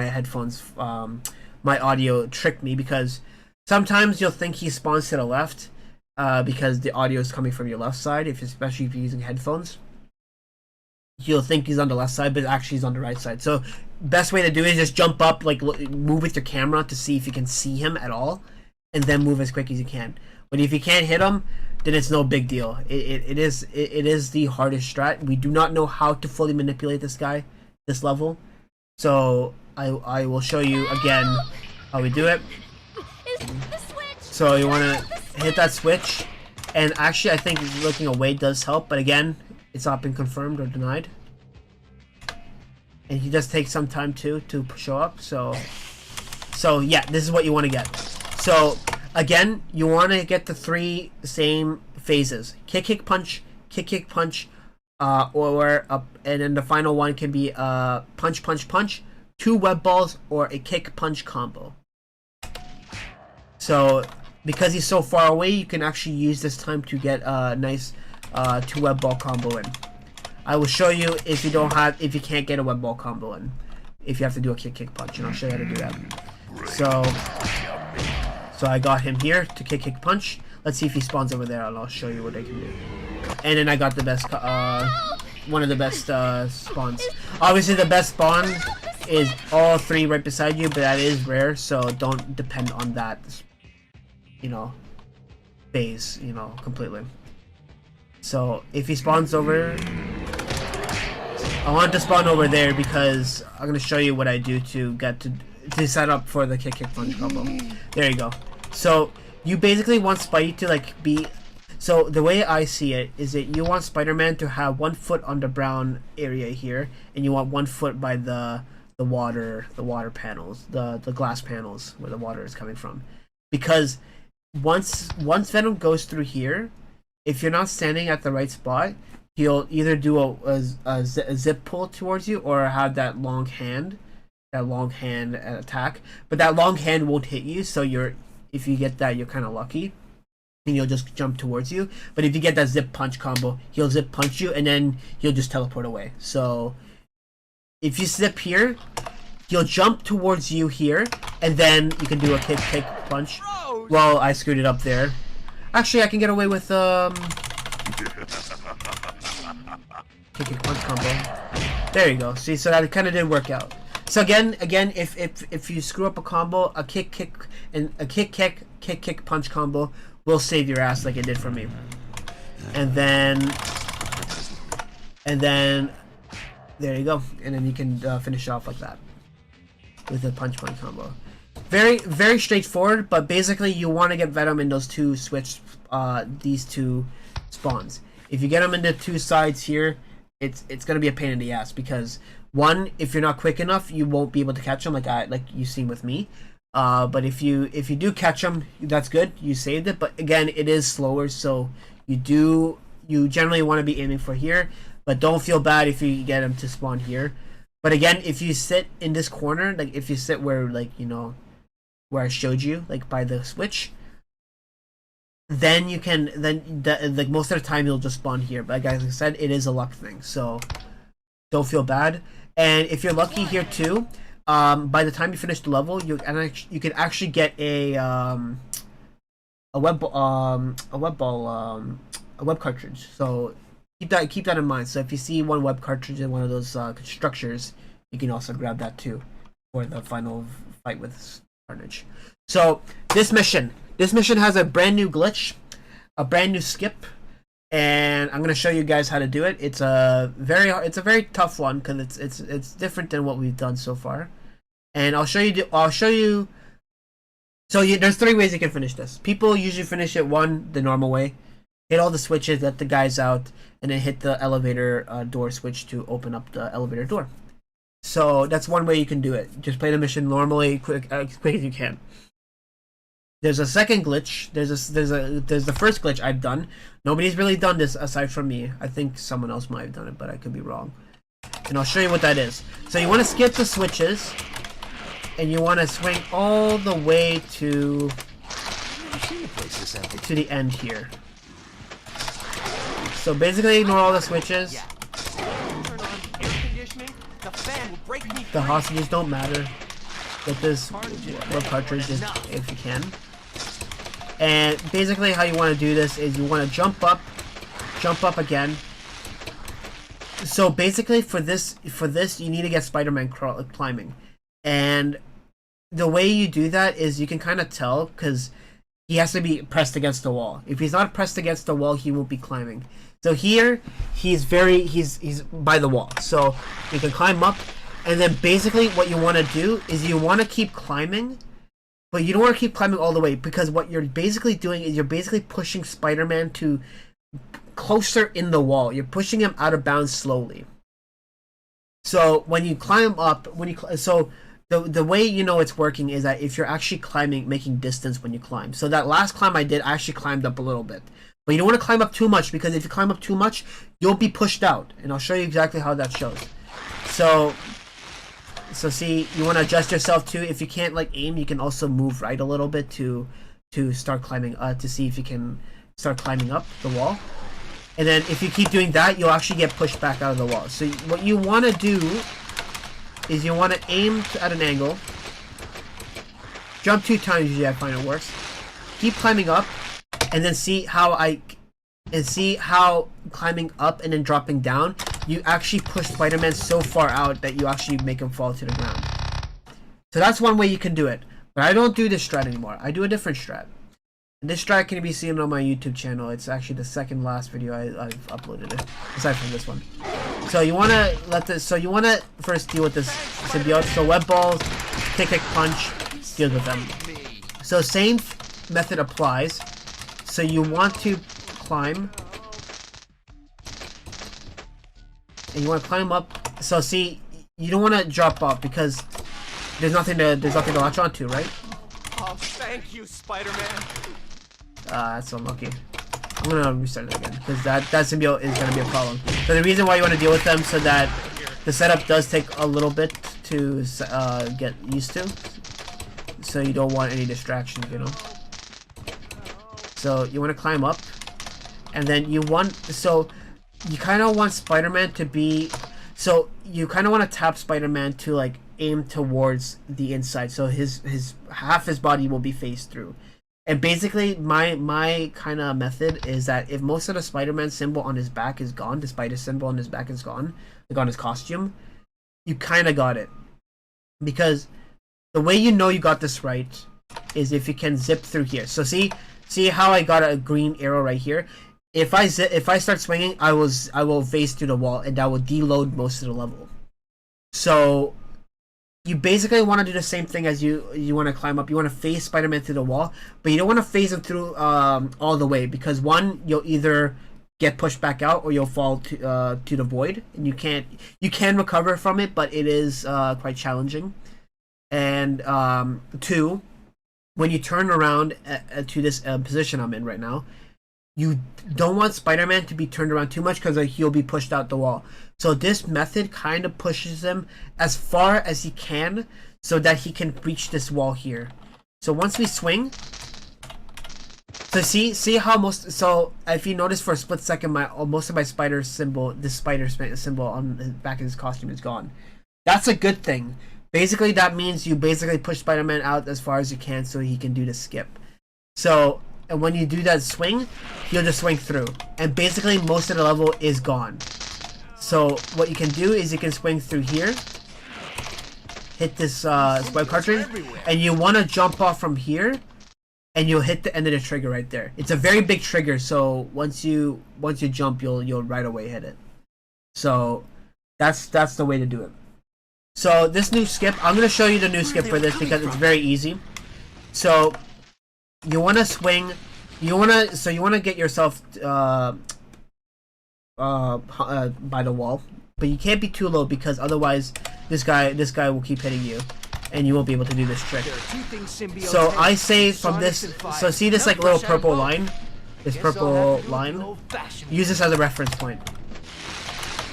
headphones, my audio tricked me, because sometimes you'll think he spawns to the left, because the audio is coming from your left side, especially if you're using headphones. You'll think he's on the left side, but actually he's on the right side. So best way to do it is just jump up, like move with your camera to see if you can see him at all, and then move as quick as you can. But if you can't hit him, then it's no big deal. It is the hardest strat. We do not know how to fully manipulate this guy, this level. So I will show you again how we do it. So you wanna hit that switch, and actually I think looking away does help, but again, it's not been confirmed or denied. And he does take some time too to show up, so yeah, this is what you want to get. So again, you want to get the 3 same phases: kick, kick, punch, kick, kick, punch, and then the final one can be punch, punch, punch, 2 web balls, or a kick punch combo. So because he's so far away, you can actually use this time to get a nice 2 web ball combo in. I will show you if you can't get a web ball combo in, if you have to do a kick, kick, punch, and I'll show you how to do that. So I got him here to kick, kick, punch. Let's see if he spawns over there, and I'll show you what I can do. And then I got the best, one of the best spawns. Obviously, the best spawn is all 3 right beside you, but that is rare, so don't depend on that, you know, phase, you know, completely. So if he spawns over, I want to spawn over there because I'm gonna show you what I do to get to set up for the kick, kick, punch combo. There you go. So you basically want Spidey to like be. So the way I see it is that you want Spider-Man to have 1 foot on the brown area here, and you want 1 foot by the water panels, the glass panels where the water is coming from, because once Venom goes through here, if you're not standing at the right spot, he'll either do a zip pull towards you or have that long hand attack. But that long hand won't hit you, so if you get that, you're kind of lucky, and he'll just jump towards you. But if you get that zip punch combo, he'll zip punch you, and then he'll just teleport away. So if you zip here, he'll jump towards you here, and then you can do a kick, kick, punch. Well, I screwed it up there. Actually, I can get away with kick, kick, punch combo. There you go. See, so that kind of did work out. So again, if you screw up a combo, a kick, kick, and a kick, kick, kick, kick, punch combo will save your ass like it did for me. And then there you go. And then you can finish it off like that with a punch punch combo. Very, very straightforward, but basically you want to get Venom in those 2 switch, these 2 spawns. If you get them into 2 sides here, it's gonna be a pain in the ass, because 1, if you're not quick enough, you won't be able to catch them like you've seen with me. But if you do catch them, that's good. You saved it. But again, it is slower, so you generally want to be aiming for here. But don't feel bad if you get them to spawn here. But again, if you sit in this corner, like if you sit where, like, you know, where I showed you, like by the switch, then you can like most of the time you'll just spawn here. But like I said, it is a luck thing, so don't feel bad. And if you're lucky here too, by the time you finish the level, you can actually get a web cartridge. So keep that in mind. So if you see one web cartridge in one of those structures, you can also grab that too for the final fight with Carnage. So this mission has a brand new glitch, a brand new skip, and I'm gonna show you guys how to do it. It's a very tough one because it's different than what we've done so far, and I'll show you. So there's 3 ways you can finish this. People usually finish it the normal way: hit all the switches, let the guys out, and then hit the elevator door switch to open up the elevator door. So that's one way you can do it. Just play the mission normally, as quick as you can. There's a second glitch. There's the first glitch I've done. Nobody's really done this aside from me. I think someone else might have done it, but I could be wrong. And I'll show you what that is. So you want to skip the switches, and you want to swing all the way to the end here. So basically, ignore all the switches. The hostages don't matter. Get this web cartridge if you can. And basically how you want to do this is you want to jump up again. So basically for this you need to get Spider-Man climbing. And the way you do that is you can kind of tell, because he has to be pressed against the wall. If he's not pressed against the wall, he won't be climbing. So here he's by the wall. So you can climb up. And then basically what you want to do is you want to keep climbing but you don't want to keep climbing all the way, because what you're basically doing is you're basically pushing Spider-Man to closer in the wall. You're pushing him out of bounds slowly. So when you climb up, the way you know it's working is that if you're actually climbing, making distance when you climb. So that last climb I did, I actually climbed up a little bit. But you don't want to climb up too much, because if you climb up too much, you'll be pushed out. And I'll show you exactly how that shows. So see, you want to adjust yourself too. If you can't like aim, you can also move right a little bit to start climbing, to see if you can start climbing up the wall. And then if you keep doing that, you'll actually get pushed back out of the wall. So what you want to do is you want to aim at an angle. Jump 2 times, usually I find it works. Keep climbing up, and then see how climbing up and then dropping down, you actually push Spider-Man so far out that you actually make him fall to the ground. So that's one way you can do it. But I don't do this strat anymore. I do a different strat. And this strat can be seen on my YouTube channel. It's actually the second last video I've uploaded it, aside from this one. So you want to first deal with this symbiote. So web balls, kick, punch, deal with them. So same method applies. So you want to climb, and you want to climb up. So see, you don't want to drop off, because there's nothing to latch onto, right? Oh, thank you, Spider-Man. That's unlucky. I'm gonna restart it again, because that symbiote is gonna be a problem. So the reason why you want to deal with them, so that the setup does take a little bit to get used to. So you don't want any distractions, you know. So you want to climb up, and then you kind of want Spider-Man to be, so you kind of want to tap Spider-Man to like aim towards the inside, so his half his body will be faced through. And basically my kind of method is that if most of the Spider-Man symbol on his back is gone, the spider symbol on his back is gone, like on his costume, you kind of got it. Because the way you know you got this right is if you can zip through here. So see how I got a green arrow right here? If I start swinging, I will face through the wall, and that will deload most of the level. So you basically want to do the same thing as you want to climb up. You want to face Spider-Man through the wall, but you don't want to face him through all the way, because one, you'll either get pushed back out or you'll fall to the void, and you can recover from it, but it is quite challenging. And 2, when you turn around to this position I'm in right now, you don't want Spider-Man to be turned around too much, because he'll be pushed out the wall. So this method kind of pushes him as far as he can, so that he can reach this wall here. So once we swing, so see how so if you notice for a split second, most of my spider symbol, this spider symbol on the back of his costume is gone. That's a good thing. Basically, that means you basically push Spider-Man out as far as you can, so he can do the skip. So, and when you do that swing, he'll just swing through, and basically most of the level is gone. So what you can do is you can swing through here, hit this web cartridge, and you want to jump off from here, and you'll hit the end of the trigger right there. It's a very big trigger, so once you jump, you'll right away hit it. So that's the way to do it. So this new skip, I'm gonna show you the new skip for this, because it's very easy. So you want to swing, you want to get yourself by the wall, but you can't be too low, because otherwise this guy will keep hitting you, and you won't be able to do this trick. So I say from this, so see this like little purple line, use this as a reference point.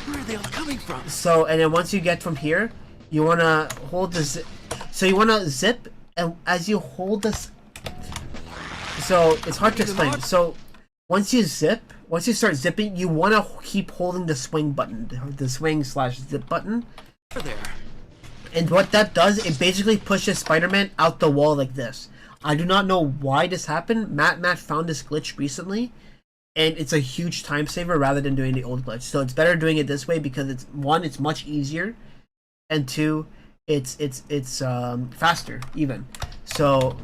Where are they all coming from? So, and then once you get from here, you want to hold the zip. So you want to zip, and as you hold this, so it's hard to explain. So once you start zipping, you want to keep holding the swing button, the swing/zip button. And what that does, it basically pushes Spider-Man out the wall like this. I do not know why this happened. Matt found this glitch recently, and it's a huge time saver rather than doing the old glitch. So it's better doing it this way, because it's much easier, and 2, it's faster even. So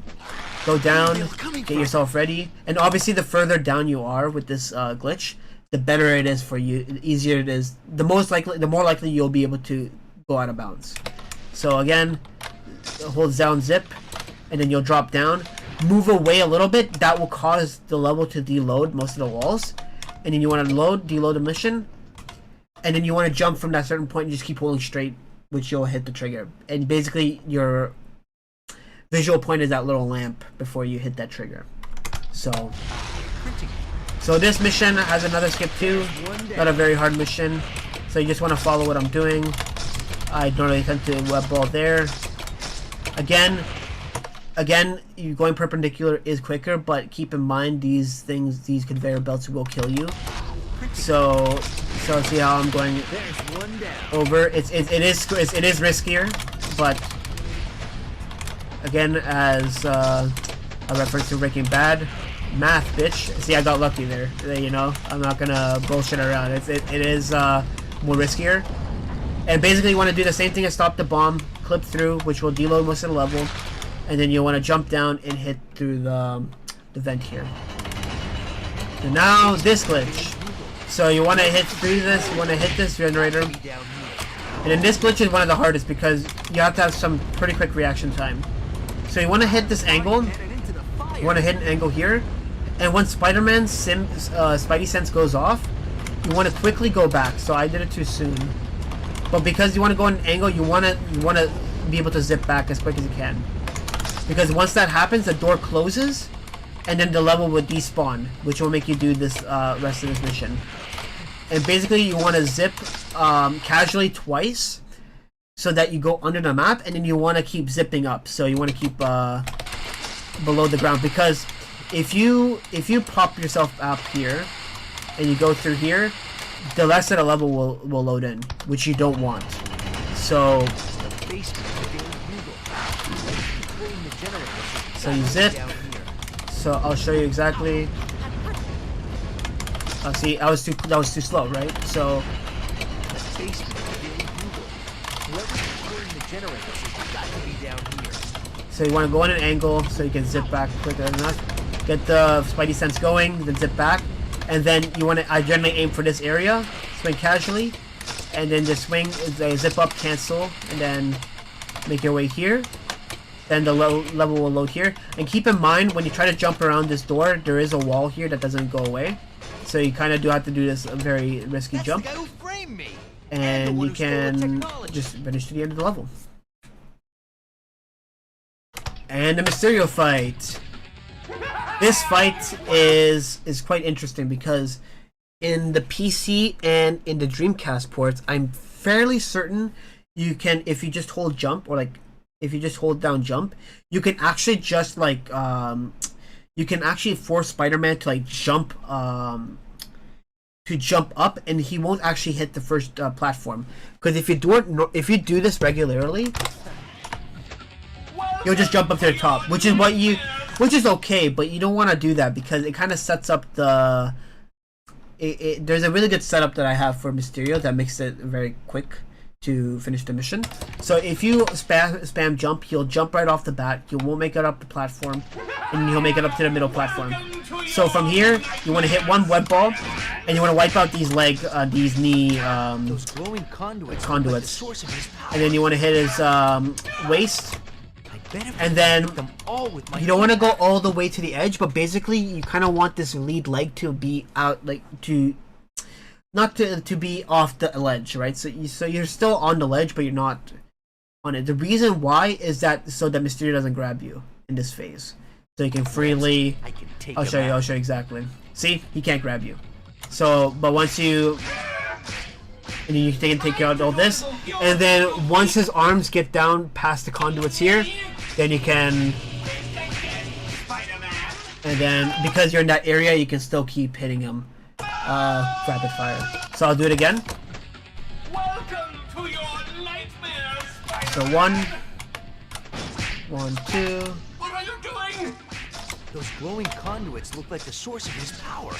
go down, get yourself ready, and obviously the further down you are with this glitch, the better it is for you, the easier it is, the more likely you'll be able to go out of bounds. So again, hold down zip, and then you'll drop down, move away a little bit. That will cause the level to deload most of the walls, and then you want to deload the mission, and then you want to jump from that certain point and just keep holding straight, which you'll hit the trigger. And basically your visual point is that little lamp before you hit that trigger. So this mission has another skip too. Not a very hard mission, so you just want to follow what I'm doing. I normally tend to web ball there. Again, you going perpendicular is quicker, but keep in mind these conveyor belts will kill you. So see how I'm going over. It is riskier, but again, as a reference to Breaking Bad, math, bitch. See, I got lucky there. You know, I'm not gonna bullshit around. It is more riskier. And basically, you want to do the same thing as stop the bomb, clip through, which will deload most of the level, and then you want to jump down and hit through the vent here. And now this glitch. So you want to hit through this. You want to hit this generator. And then this glitch is one of the hardest because you have to have some pretty quick reaction time. So you want to hit this angle. You want to hit an angle here, and when Spider-Man's Spidey sense goes off, you want to quickly go back. So I did it too soon. But because you want to go in an angle, you want to be able to zip back as quick as you can. Because once that happens, the door closes, and then the level will despawn, which will make you do this rest of this mission. And basically, you want to zip casually twice, so that you go under the map, and then you want to keep zipping up. So you want to keep below the ground, because if you pop yourself up here, and you go through here, the rest of the level will load in, which you don't want. So you zip. So I'll show you exactly. See, that was too slow, right? So you want to go in an angle so you can zip back quicker enough. Get the Spidey sense going, then zip back. And then you want to, I generally aim for this area, swing casually, and then just swing, zip up, cancel, and then make your way here. Then the level will load here. And keep in mind, when you try to jump around this door, there is a wall here that doesn't go away. So you kind of do have to do this very risky jump. And you can just finish to the end of the level. And the Mysterio fight. This fight is quite interesting because in the PC and in the Dreamcast ports, I'm fairly certain you can, if you just hold jump, or like if you just hold down jump, you can actually just like you can actually force Spider-Man to like jump up, and he won't actually hit the first platform. Because if you do this regularly, you'll just jump up to the top, which is okay, but you don't want to do that because it kind of sets up the. There's a really good setup that I have for Mysterio that makes it very quick to finish the mission. So if you spam jump, he'll jump right off the bat. He won't make it up the platform, and he'll make it up to the middle platform. So from here, you want to hit one web ball, and you want to wipe out these knee those glowing conduits. And then you want to hit his waist. And then you don't want to go all the way to the edge, but basically you kind of want this lead leg to be out, like not to be off the ledge, right? So you're still on the ledge, but you're not on it. The reason why is that so that Mysterio doesn't grab you in this phase, so you can freely. I'll show you exactly. See, he can't grab you. So, but once you. And then you can take out all this, and then once his arms get down past the conduits here, then you can, and then because you're in that area, you can still keep hitting him rapid fire. So I'll do it again. Welcome to your nightmares, Spider-Man. So one, two. What are you doing? Those glowing conduits look like the source of his power.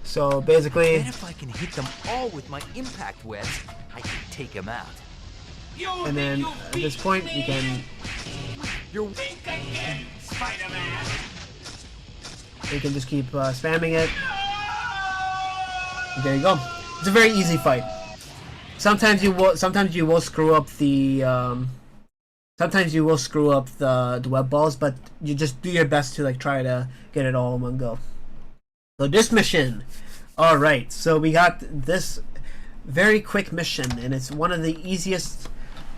So basically, And if I can hit them all with my impact webs, I can take him out. and then at this point, you can. Think again, Spider-Man. You can just keep spamming it. There you go. It's a very easy fight. Sometimes you will screw up the Sometimes you will screw up the web balls, but you just do your best to like try to get it all in one go. So this mission, all right. So we got this very quick mission, and it's one of the easiest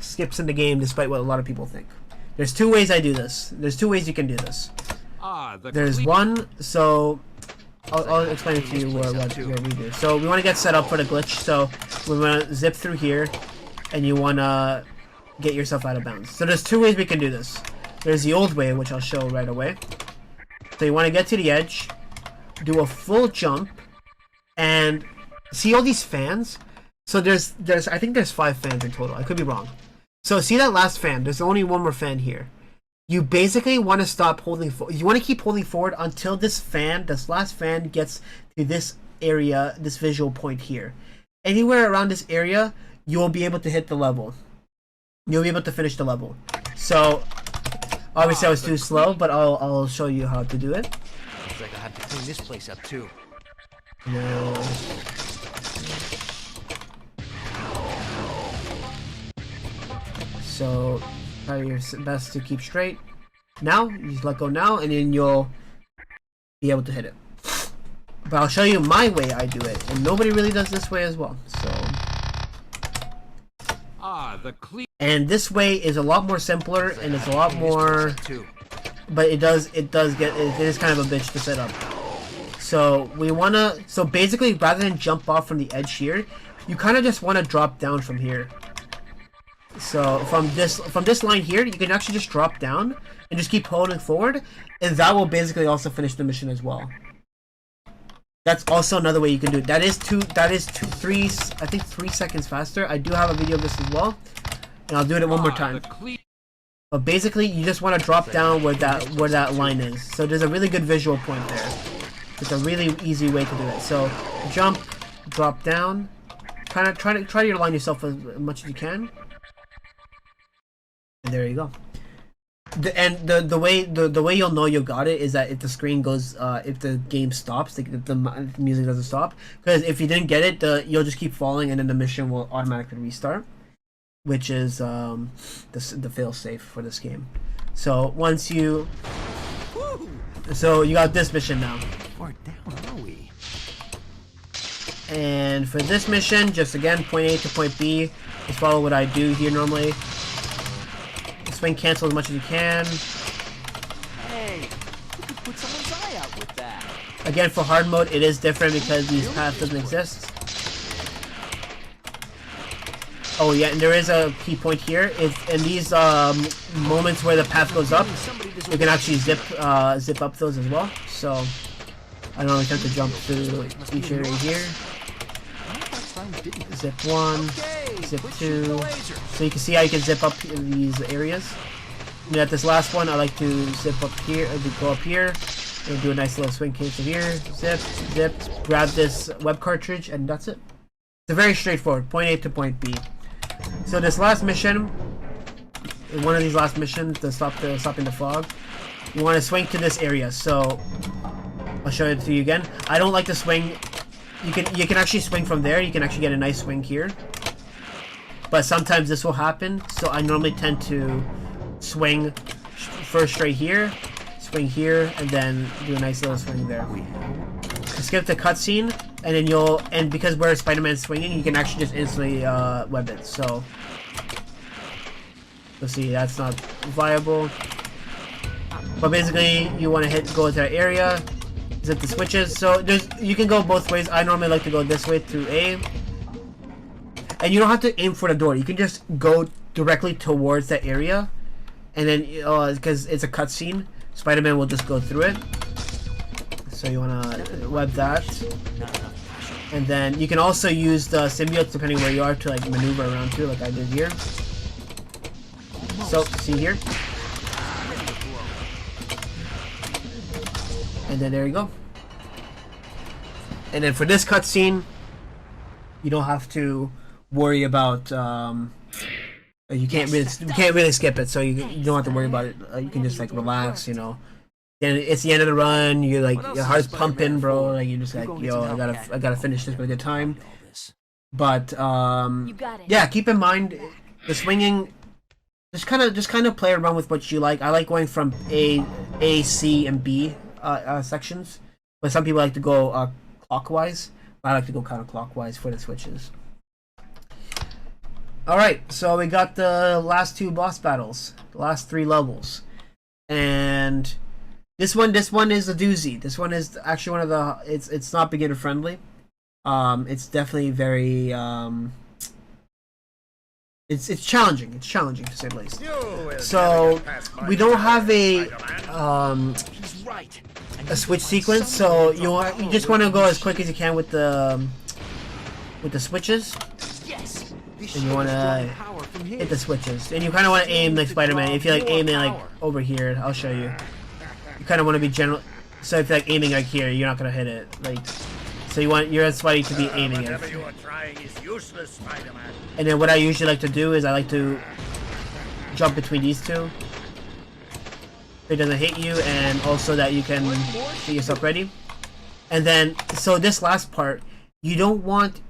skips in the game, despite what a lot of people think. There's two ways I do this. There's two ways you can do this. There's one. So I'll explain it to you what we do. So we want to get set up for the glitch. So we want to zip through here, and you want to get yourself out of bounds. So there's two ways we can do this. There's the old way, which I'll show right away. So you want to get to the edge, do a full jump, and see all these fans? So there's I think there's 5 fans in total. I could be wrong. So see that last fan? There's only one more fan here. You basically want to stop holding you want to keep holding forward until this last fan gets to this area, this visual point here. Anywhere around this area, you'll be able to hit the level. You'll be able to finish the level. So obviously I was too slow, but I'll show you how to do it. Looks like I have to clean this place up too. No. So try your best to keep straight. Now, you just let go now, and then you'll be able to hit it. But I'll show you my way I do it, and nobody really does this way as well. So, and this way is a lot more simpler, and it's a lot more. But it is kind of a bitch to set up. So we wanna. So basically, rather than jump off from the edge here, you kind of just want to drop down from here. So from this line here, you can actually just drop down and just keep holding forward, and that will basically also finish the mission as well. That's also another way you can do it. That is 3 seconds faster. I do have a video of this as well, and I'll do it one more time. But basically, you just want to drop down where that line is. So there's a really good visual point there. It's a really easy way to do it. So jump, drop down, try to align yourself as much as you can. And there you go. The way you'll know you got it is that if the screen goes, if the game stops, if the music doesn't stop. Because if you didn't get it, you'll just keep falling, and then the mission will automatically restart, which is the fail safe for this game. So once you, you got this mission now. Far down are we? And for this mission, just again, point A to point B. Just follow what I do here normally. Swing cancel as much as you can. Hey, you could put someone's eye out with that. Again, for hard mode, it is different because these paths doesn't exist. Oh yeah, and there is a key point here. If in these moments where the path goes up, you can actually zip up those as well. So I don't attempt to jump through each area here. Zip 1, zip 2. So you can see how you can zip up these areas. And at this last one, I like to zip up here, go up here, and do a nice little swing cancel here. Zip, zip, grab this web cartridge, and that's it. It's very straightforward, point A to point B. So this last mission, one of these last missions, to stopping the fog, you want to swing to this area. So I'll show it to you again. I don't like to swing. You can actually swing from there. You can actually get a nice swing here. But sometimes this will happen, so I normally tend to swing first straight here, swing here, and then do a nice little swing there. Skip the cutscene, and then because where Spider-Man's swinging, you can actually just instantly web it. So you'll see that's not viable. But basically, you want to go into that area. Zip the switches. So you can go both ways. I normally like to go this way to A. And you don't have to aim for the door. You can just go directly towards that area. And then, because it's a cutscene, Spider-Man will just go through it. So you want to web that. And then you can also use the symbiotes depending where you are to like maneuver around too, like I did here. So, see here? And then there you go. And then for this cutscene, you don't have to worry about you can't really skip it, so you don't have to worry about it. You can just like relax, you know. And it's the end of the run. You're like your heart's pumping, bro. Like you're just like, yo, I gotta finish this with a good time. But yeah, keep in mind the swinging just kind of play around with what you like. I like going from A, C, and B sections, but some people like to go clockwise. I like to go counterclockwise for the switches. All right, so we got the last 2 boss battles, the last 3 levels, and this one is a doozy. This one is actually one of the. It's not beginner friendly. It's definitely very. It's challenging. It's challenging to say the least. So we don't have a switch sequence. So you just want to go as quick as you can with the switches. And you want to hit the switches, and you kind of want to aim like Spider-Man. If you like aiming like over here, I'll show you. You kind of want to be general. So if you're like aiming like here, you're not gonna hit it. Like, so you want your Spidey to be aiming it. And then what I usually like to do is I like to jump between these two. It doesn't hit you, and also that you can get yourself ready. And then, so this last part, you don't want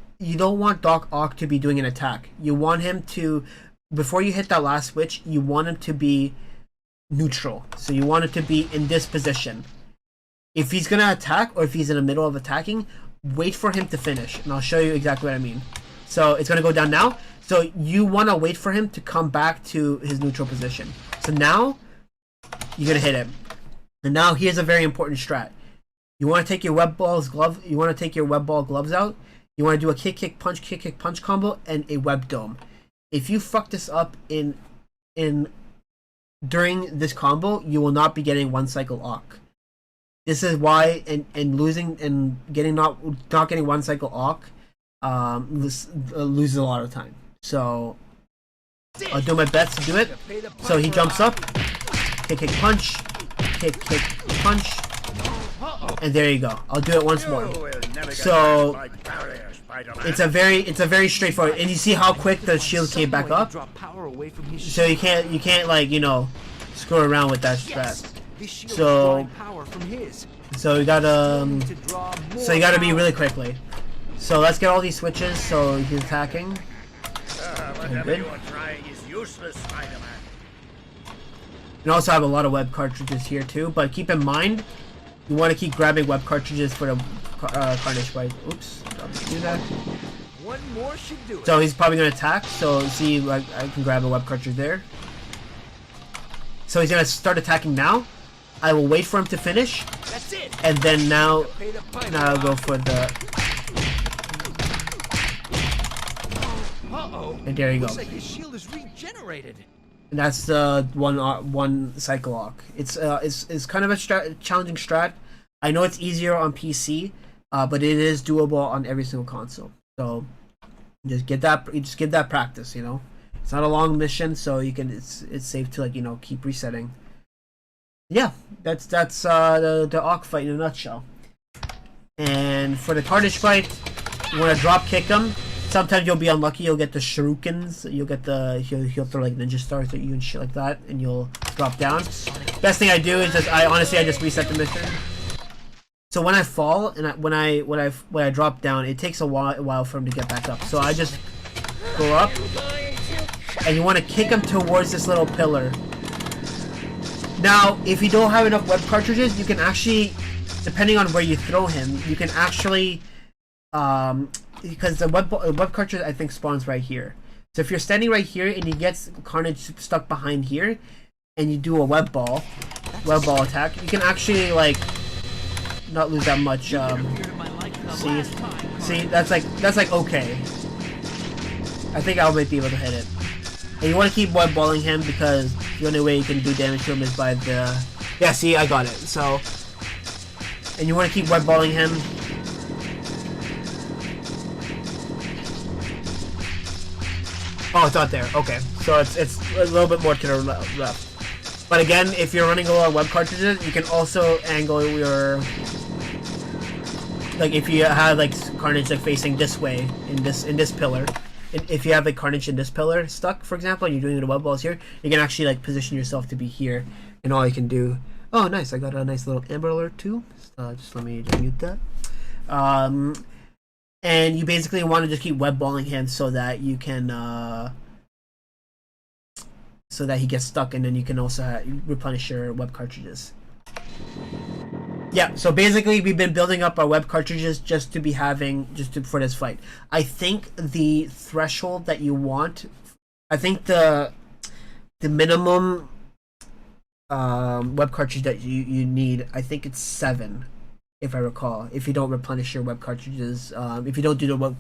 Doc Ock to be doing an attack. You want him to, before you hit that last switch, you want him to be neutral. So you want it to be in this position. If he's gonna attack, or if he's in the middle of attacking, wait for him to finish, and I'll show you exactly what I mean. So it's gonna go down now. So you want to wait for him to come back to his neutral position. So now you're gonna hit him. And now here's a very important strat. You want to take your web ball's glove. You want to take your web ball gloves out. You want to do a kick punch combo and a web dome. If you fuck this up during this combo, you will not be getting 1 cycle Ock. This is why and losing and getting not getting 1 cycle Ock loses a lot of time. So I'll do my best to do it. So he jumps up, kick punch, kick punch, and there you go. I'll do it once more. So it's a very straightforward, and you see how quick the shield came back up. So you can't like, you know, screw around with that strat. So you gotta be really quickly. So let's get all these switches. So he's attacking. Good. And also have a lot of web cartridges here too, but keep in mind you want to keep grabbing web cartridges for the Carnage fight. Oops, do that. One more should do it. So he's probably gonna attack. So see, like, I can grab a web cartridge there. So he's gonna start attacking now. I will wait for him to finish. That's it. And then now I'll go for the. And there you go. Looks like his shield is regenerated. And that's the one cycle Ock. It's kind of a challenging strat. I know it's easier on PC, but it is doable on every single console. So just get that practice. You know, it's not a long mission, so you can. It's safe to, like, you know, keep resetting. Yeah, that's the Ock fight in a nutshell. And for the Carnage fight, you want to drop kick him. Sometimes you'll be unlucky. You'll get the shurikens. You'll get he'll throw like ninja stars at you and shit like that, and you'll drop down. Best thing I do is I just reset the mission. So when I fall and when I drop down, it takes a while for him to get back up. So I just go up, and you want to kick him towards this little pillar. Now, if you don't have enough web cartridges, you can actually, depending on where you throw him, you can actually because the web cartridge I think spawns right here. So if you're standing right here and he gets Carnage stuck behind here, and you do a web ball attack, you can actually like not lose that much. See, that's like okay. I think I might be able to hit it. And you want to keep web balling him because the only way you can do damage to him is by the. Yeah, see, I got it. So, and you want to keep web balling him. Oh, it's not there. Okay, so it's a little bit more to the left. But again, if you're running a lot of web cartridges, you can also angle your. Like if you have like Carnage like facing this way in this pillar. If you have like Carnage in this pillar stuck, for example, and you're doing the web balls here, you can actually like position yourself to be here, and all you can do. Oh, nice! I got a nice little Amber Alert too. Just let me mute that. And you basically want to just keep web balling him so that you can so that he gets stuck, and then you can also replenish your web cartridges. Yeah, so basically we've been building up our web cartridges just for this fight. I think the threshold that you want, I think the minimum web cartridge that you need, I think it's 7, if I recall. If you don't replenish your web cartridges, if you don't do the web,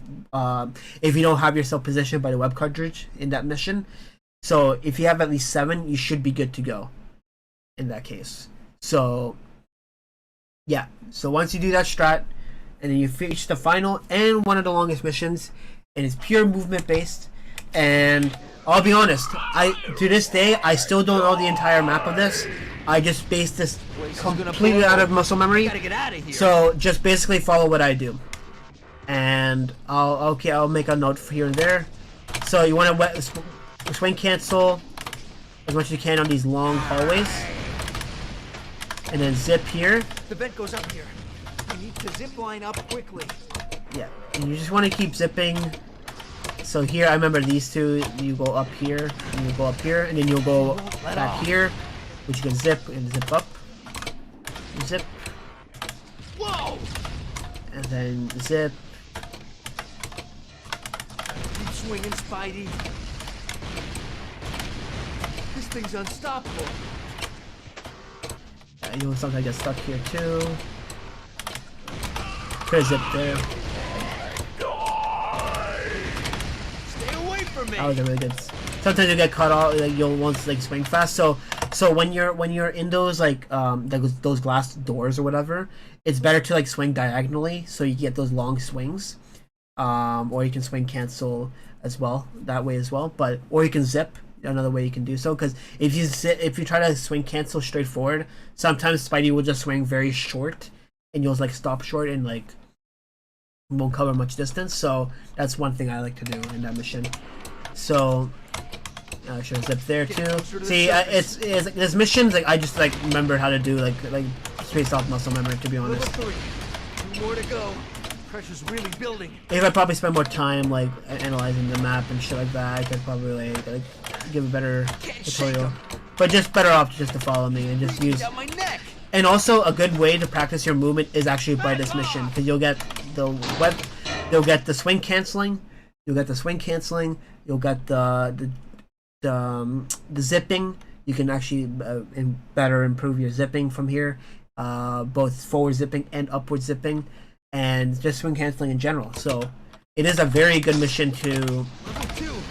if you don't have yourself positioned by the web cartridge in that mission, so if you have at least 7, you should be good to go in that case. So yeah, so once you do that strat, and then you reach the final and one of the longest missions, and it's pure movement based, and I'll be honest, to this day I still don't know the entire map of this. I just based this completely out of muscle memory. So just basically follow what I do, and I'll make a note here and there. So you want to swing cancel as much as you can on these long hallways, and then zip here. The vent goes up here. You need to zip line up quickly. Yeah, and you just want to keep zipping. So here, I remember these two. You go up here, and you go up here, and then you'll go back here, which you can zip and zip up. Zip. Whoa! And then zip. Keep swinging, Spidey. This thing's unstoppable. You know, sometimes I get stuck here too. Could have zipped there. Stay away from me. That was a really good. Sometimes you get caught off. Like you'll want to swing fast. So when you're in those those glass doors or whatever, it's better to swing diagonally so you get those long swings. Or you can swing cancel as well that way as well. Or you can zip. Another way you can do so, because if you try to swing cancel straight forward, sometimes Spidey will just swing very short, and you'll stop short and won't cover much distance. So that's one thing I like to do in that mission. So I should have zipped there too. See, it's there's missions I just remember how to do like straight off muscle memory, to be honest. 2 more to go. Pressure's really building. If I probably spend more time analyzing the map and shit like that, I could probably give a better tutorial. But just better off just to follow me and just use. And also a good way to practice your movement is actually by this mission, because you'll get the swing canceling, you'll get the zipping. You can actually better improve your zipping from here, both forward zipping and upward zipping, and just swing canceling in general. So it is a very good mission to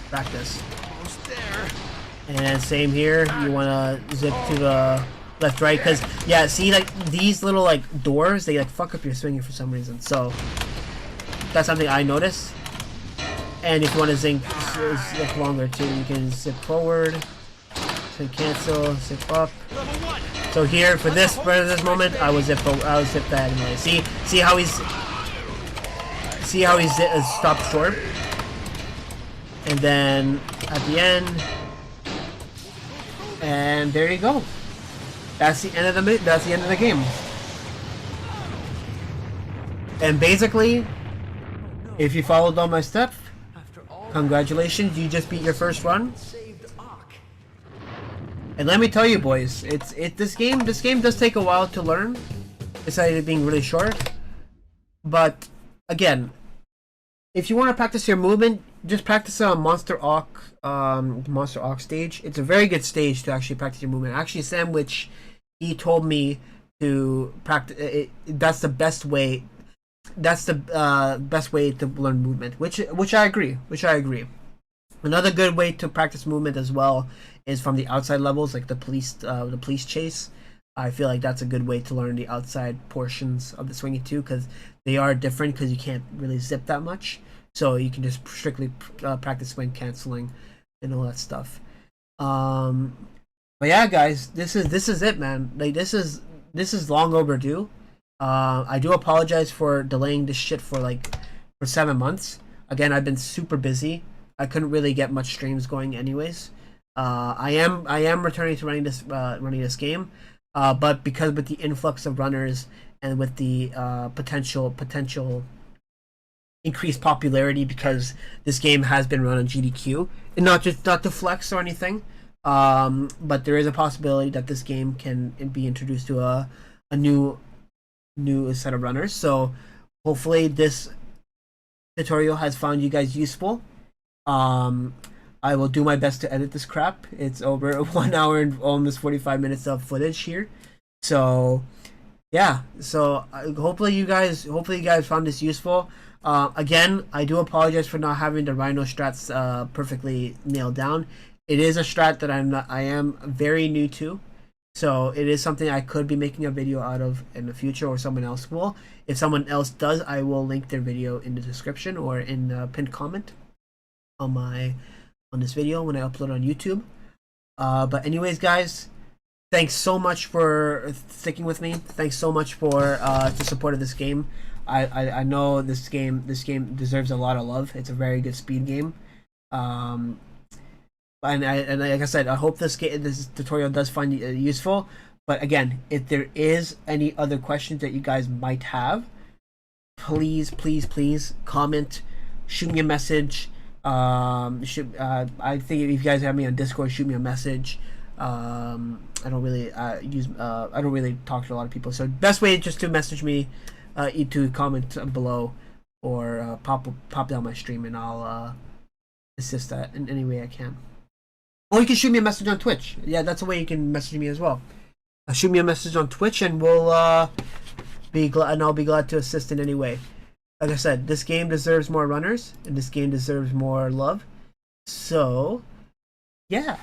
practice. Almost there. And same here, you want to zip to the left, right, because yeah, see these little doors, they fuck up your swinging for some reason. So that's something I noticed. And if you want to zip longer too, you can zip forward, swing cancel, zip up. So here for this moment, I was zip diagonally. See how he's stopped short, and then at the end, and there you go. That's the end of the game. And basically, if you followed all my steps, congratulations, you just beat your first run. And let me tell you, boys, this game does take a while to learn, besides it being really short. But again, if you want to practice your movement, just practice on Monster-Ock stage. It's a very good stage to actually practice your movement. Actually, Sandwich, he told me to practice. That's the best way. That's the best way to learn movement, which I agree. Another good way to practice movement as well is from the outside levels, like the police chase. I feel like that's a good way to learn the outside portions of the swinging too, because they are different, because you can't really zip that much. So you can just strictly practice swing canceling and all that stuff. But yeah, guys, this is it, man. This is long overdue. I do apologize for delaying this shit for 7 months. Again, I've been super busy. I couldn't really get much streams going anyways. I am returning to running this game, but because with the influx of runners and with the potential increased popularity, because this game has been run on GDQ and not to flex or anything, But there is a possibility that this game can be introduced to a new set of runners. So hopefully this tutorial has found you guys useful. I will do my best to edit this crap. It's over 1 hour and almost 45 minutes of footage here. So yeah, so hopefully you guys found this useful. Again, I do apologize for not having the Rhino strats perfectly nailed down. It is a strat that I am very new to, so it is something I could be making a video out of in the future, or someone else will. If someone else does, I will link their video in the description or in the pinned comment on this video when I upload on YouTube. But anyways, guys, thanks so much for sticking with me. Thanks so much for the support of this game. I know this game deserves a lot of love. It's a very good speed game. And like I said, I hope this tutorial does find you useful. But again, if there is any other questions that you guys might have, please comment, shoot me a message. I think if you guys have me on Discord, shoot me a message. I don't really talk to a lot of people, so best way is just to message me, to comment below, or pop down my stream, and I'll assist that in any way I can. Or you can shoot me a message on Twitch. Yeah, that's a way you can message me as well. Shoot me a message on Twitch, and I'll be glad to assist in any way. Like I said, this game deserves more runners, and this game deserves more love. So, yeah.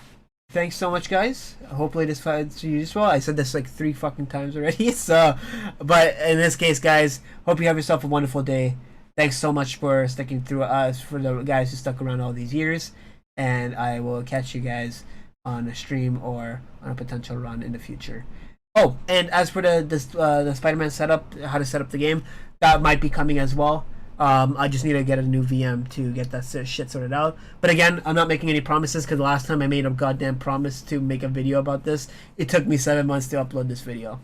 Thanks so much, guys. Hopefully this finds you useful. I said this like 3 fucking times already. So, but in this case, guys, hope you have yourself a wonderful day. Thanks so much for sticking through us, for the guys who stuck around all these years. And I will catch you guys on a stream or on a potential run in the future. Oh, and as for the Spider-Man setup, how to set up the game, that might be coming as well. I just need to get a new VM to get that shit sorted out. But again, I'm not making any promises, because the last time I made a goddamn promise to make a video about this, it took me 7 months to upload this video.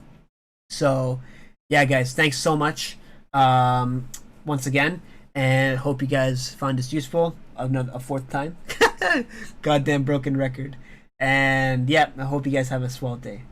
So, yeah, guys, thanks so much once again, and hope you guys found this useful. A 4th time. Goddamn broken record. And yeah, I hope you guys have a swell day.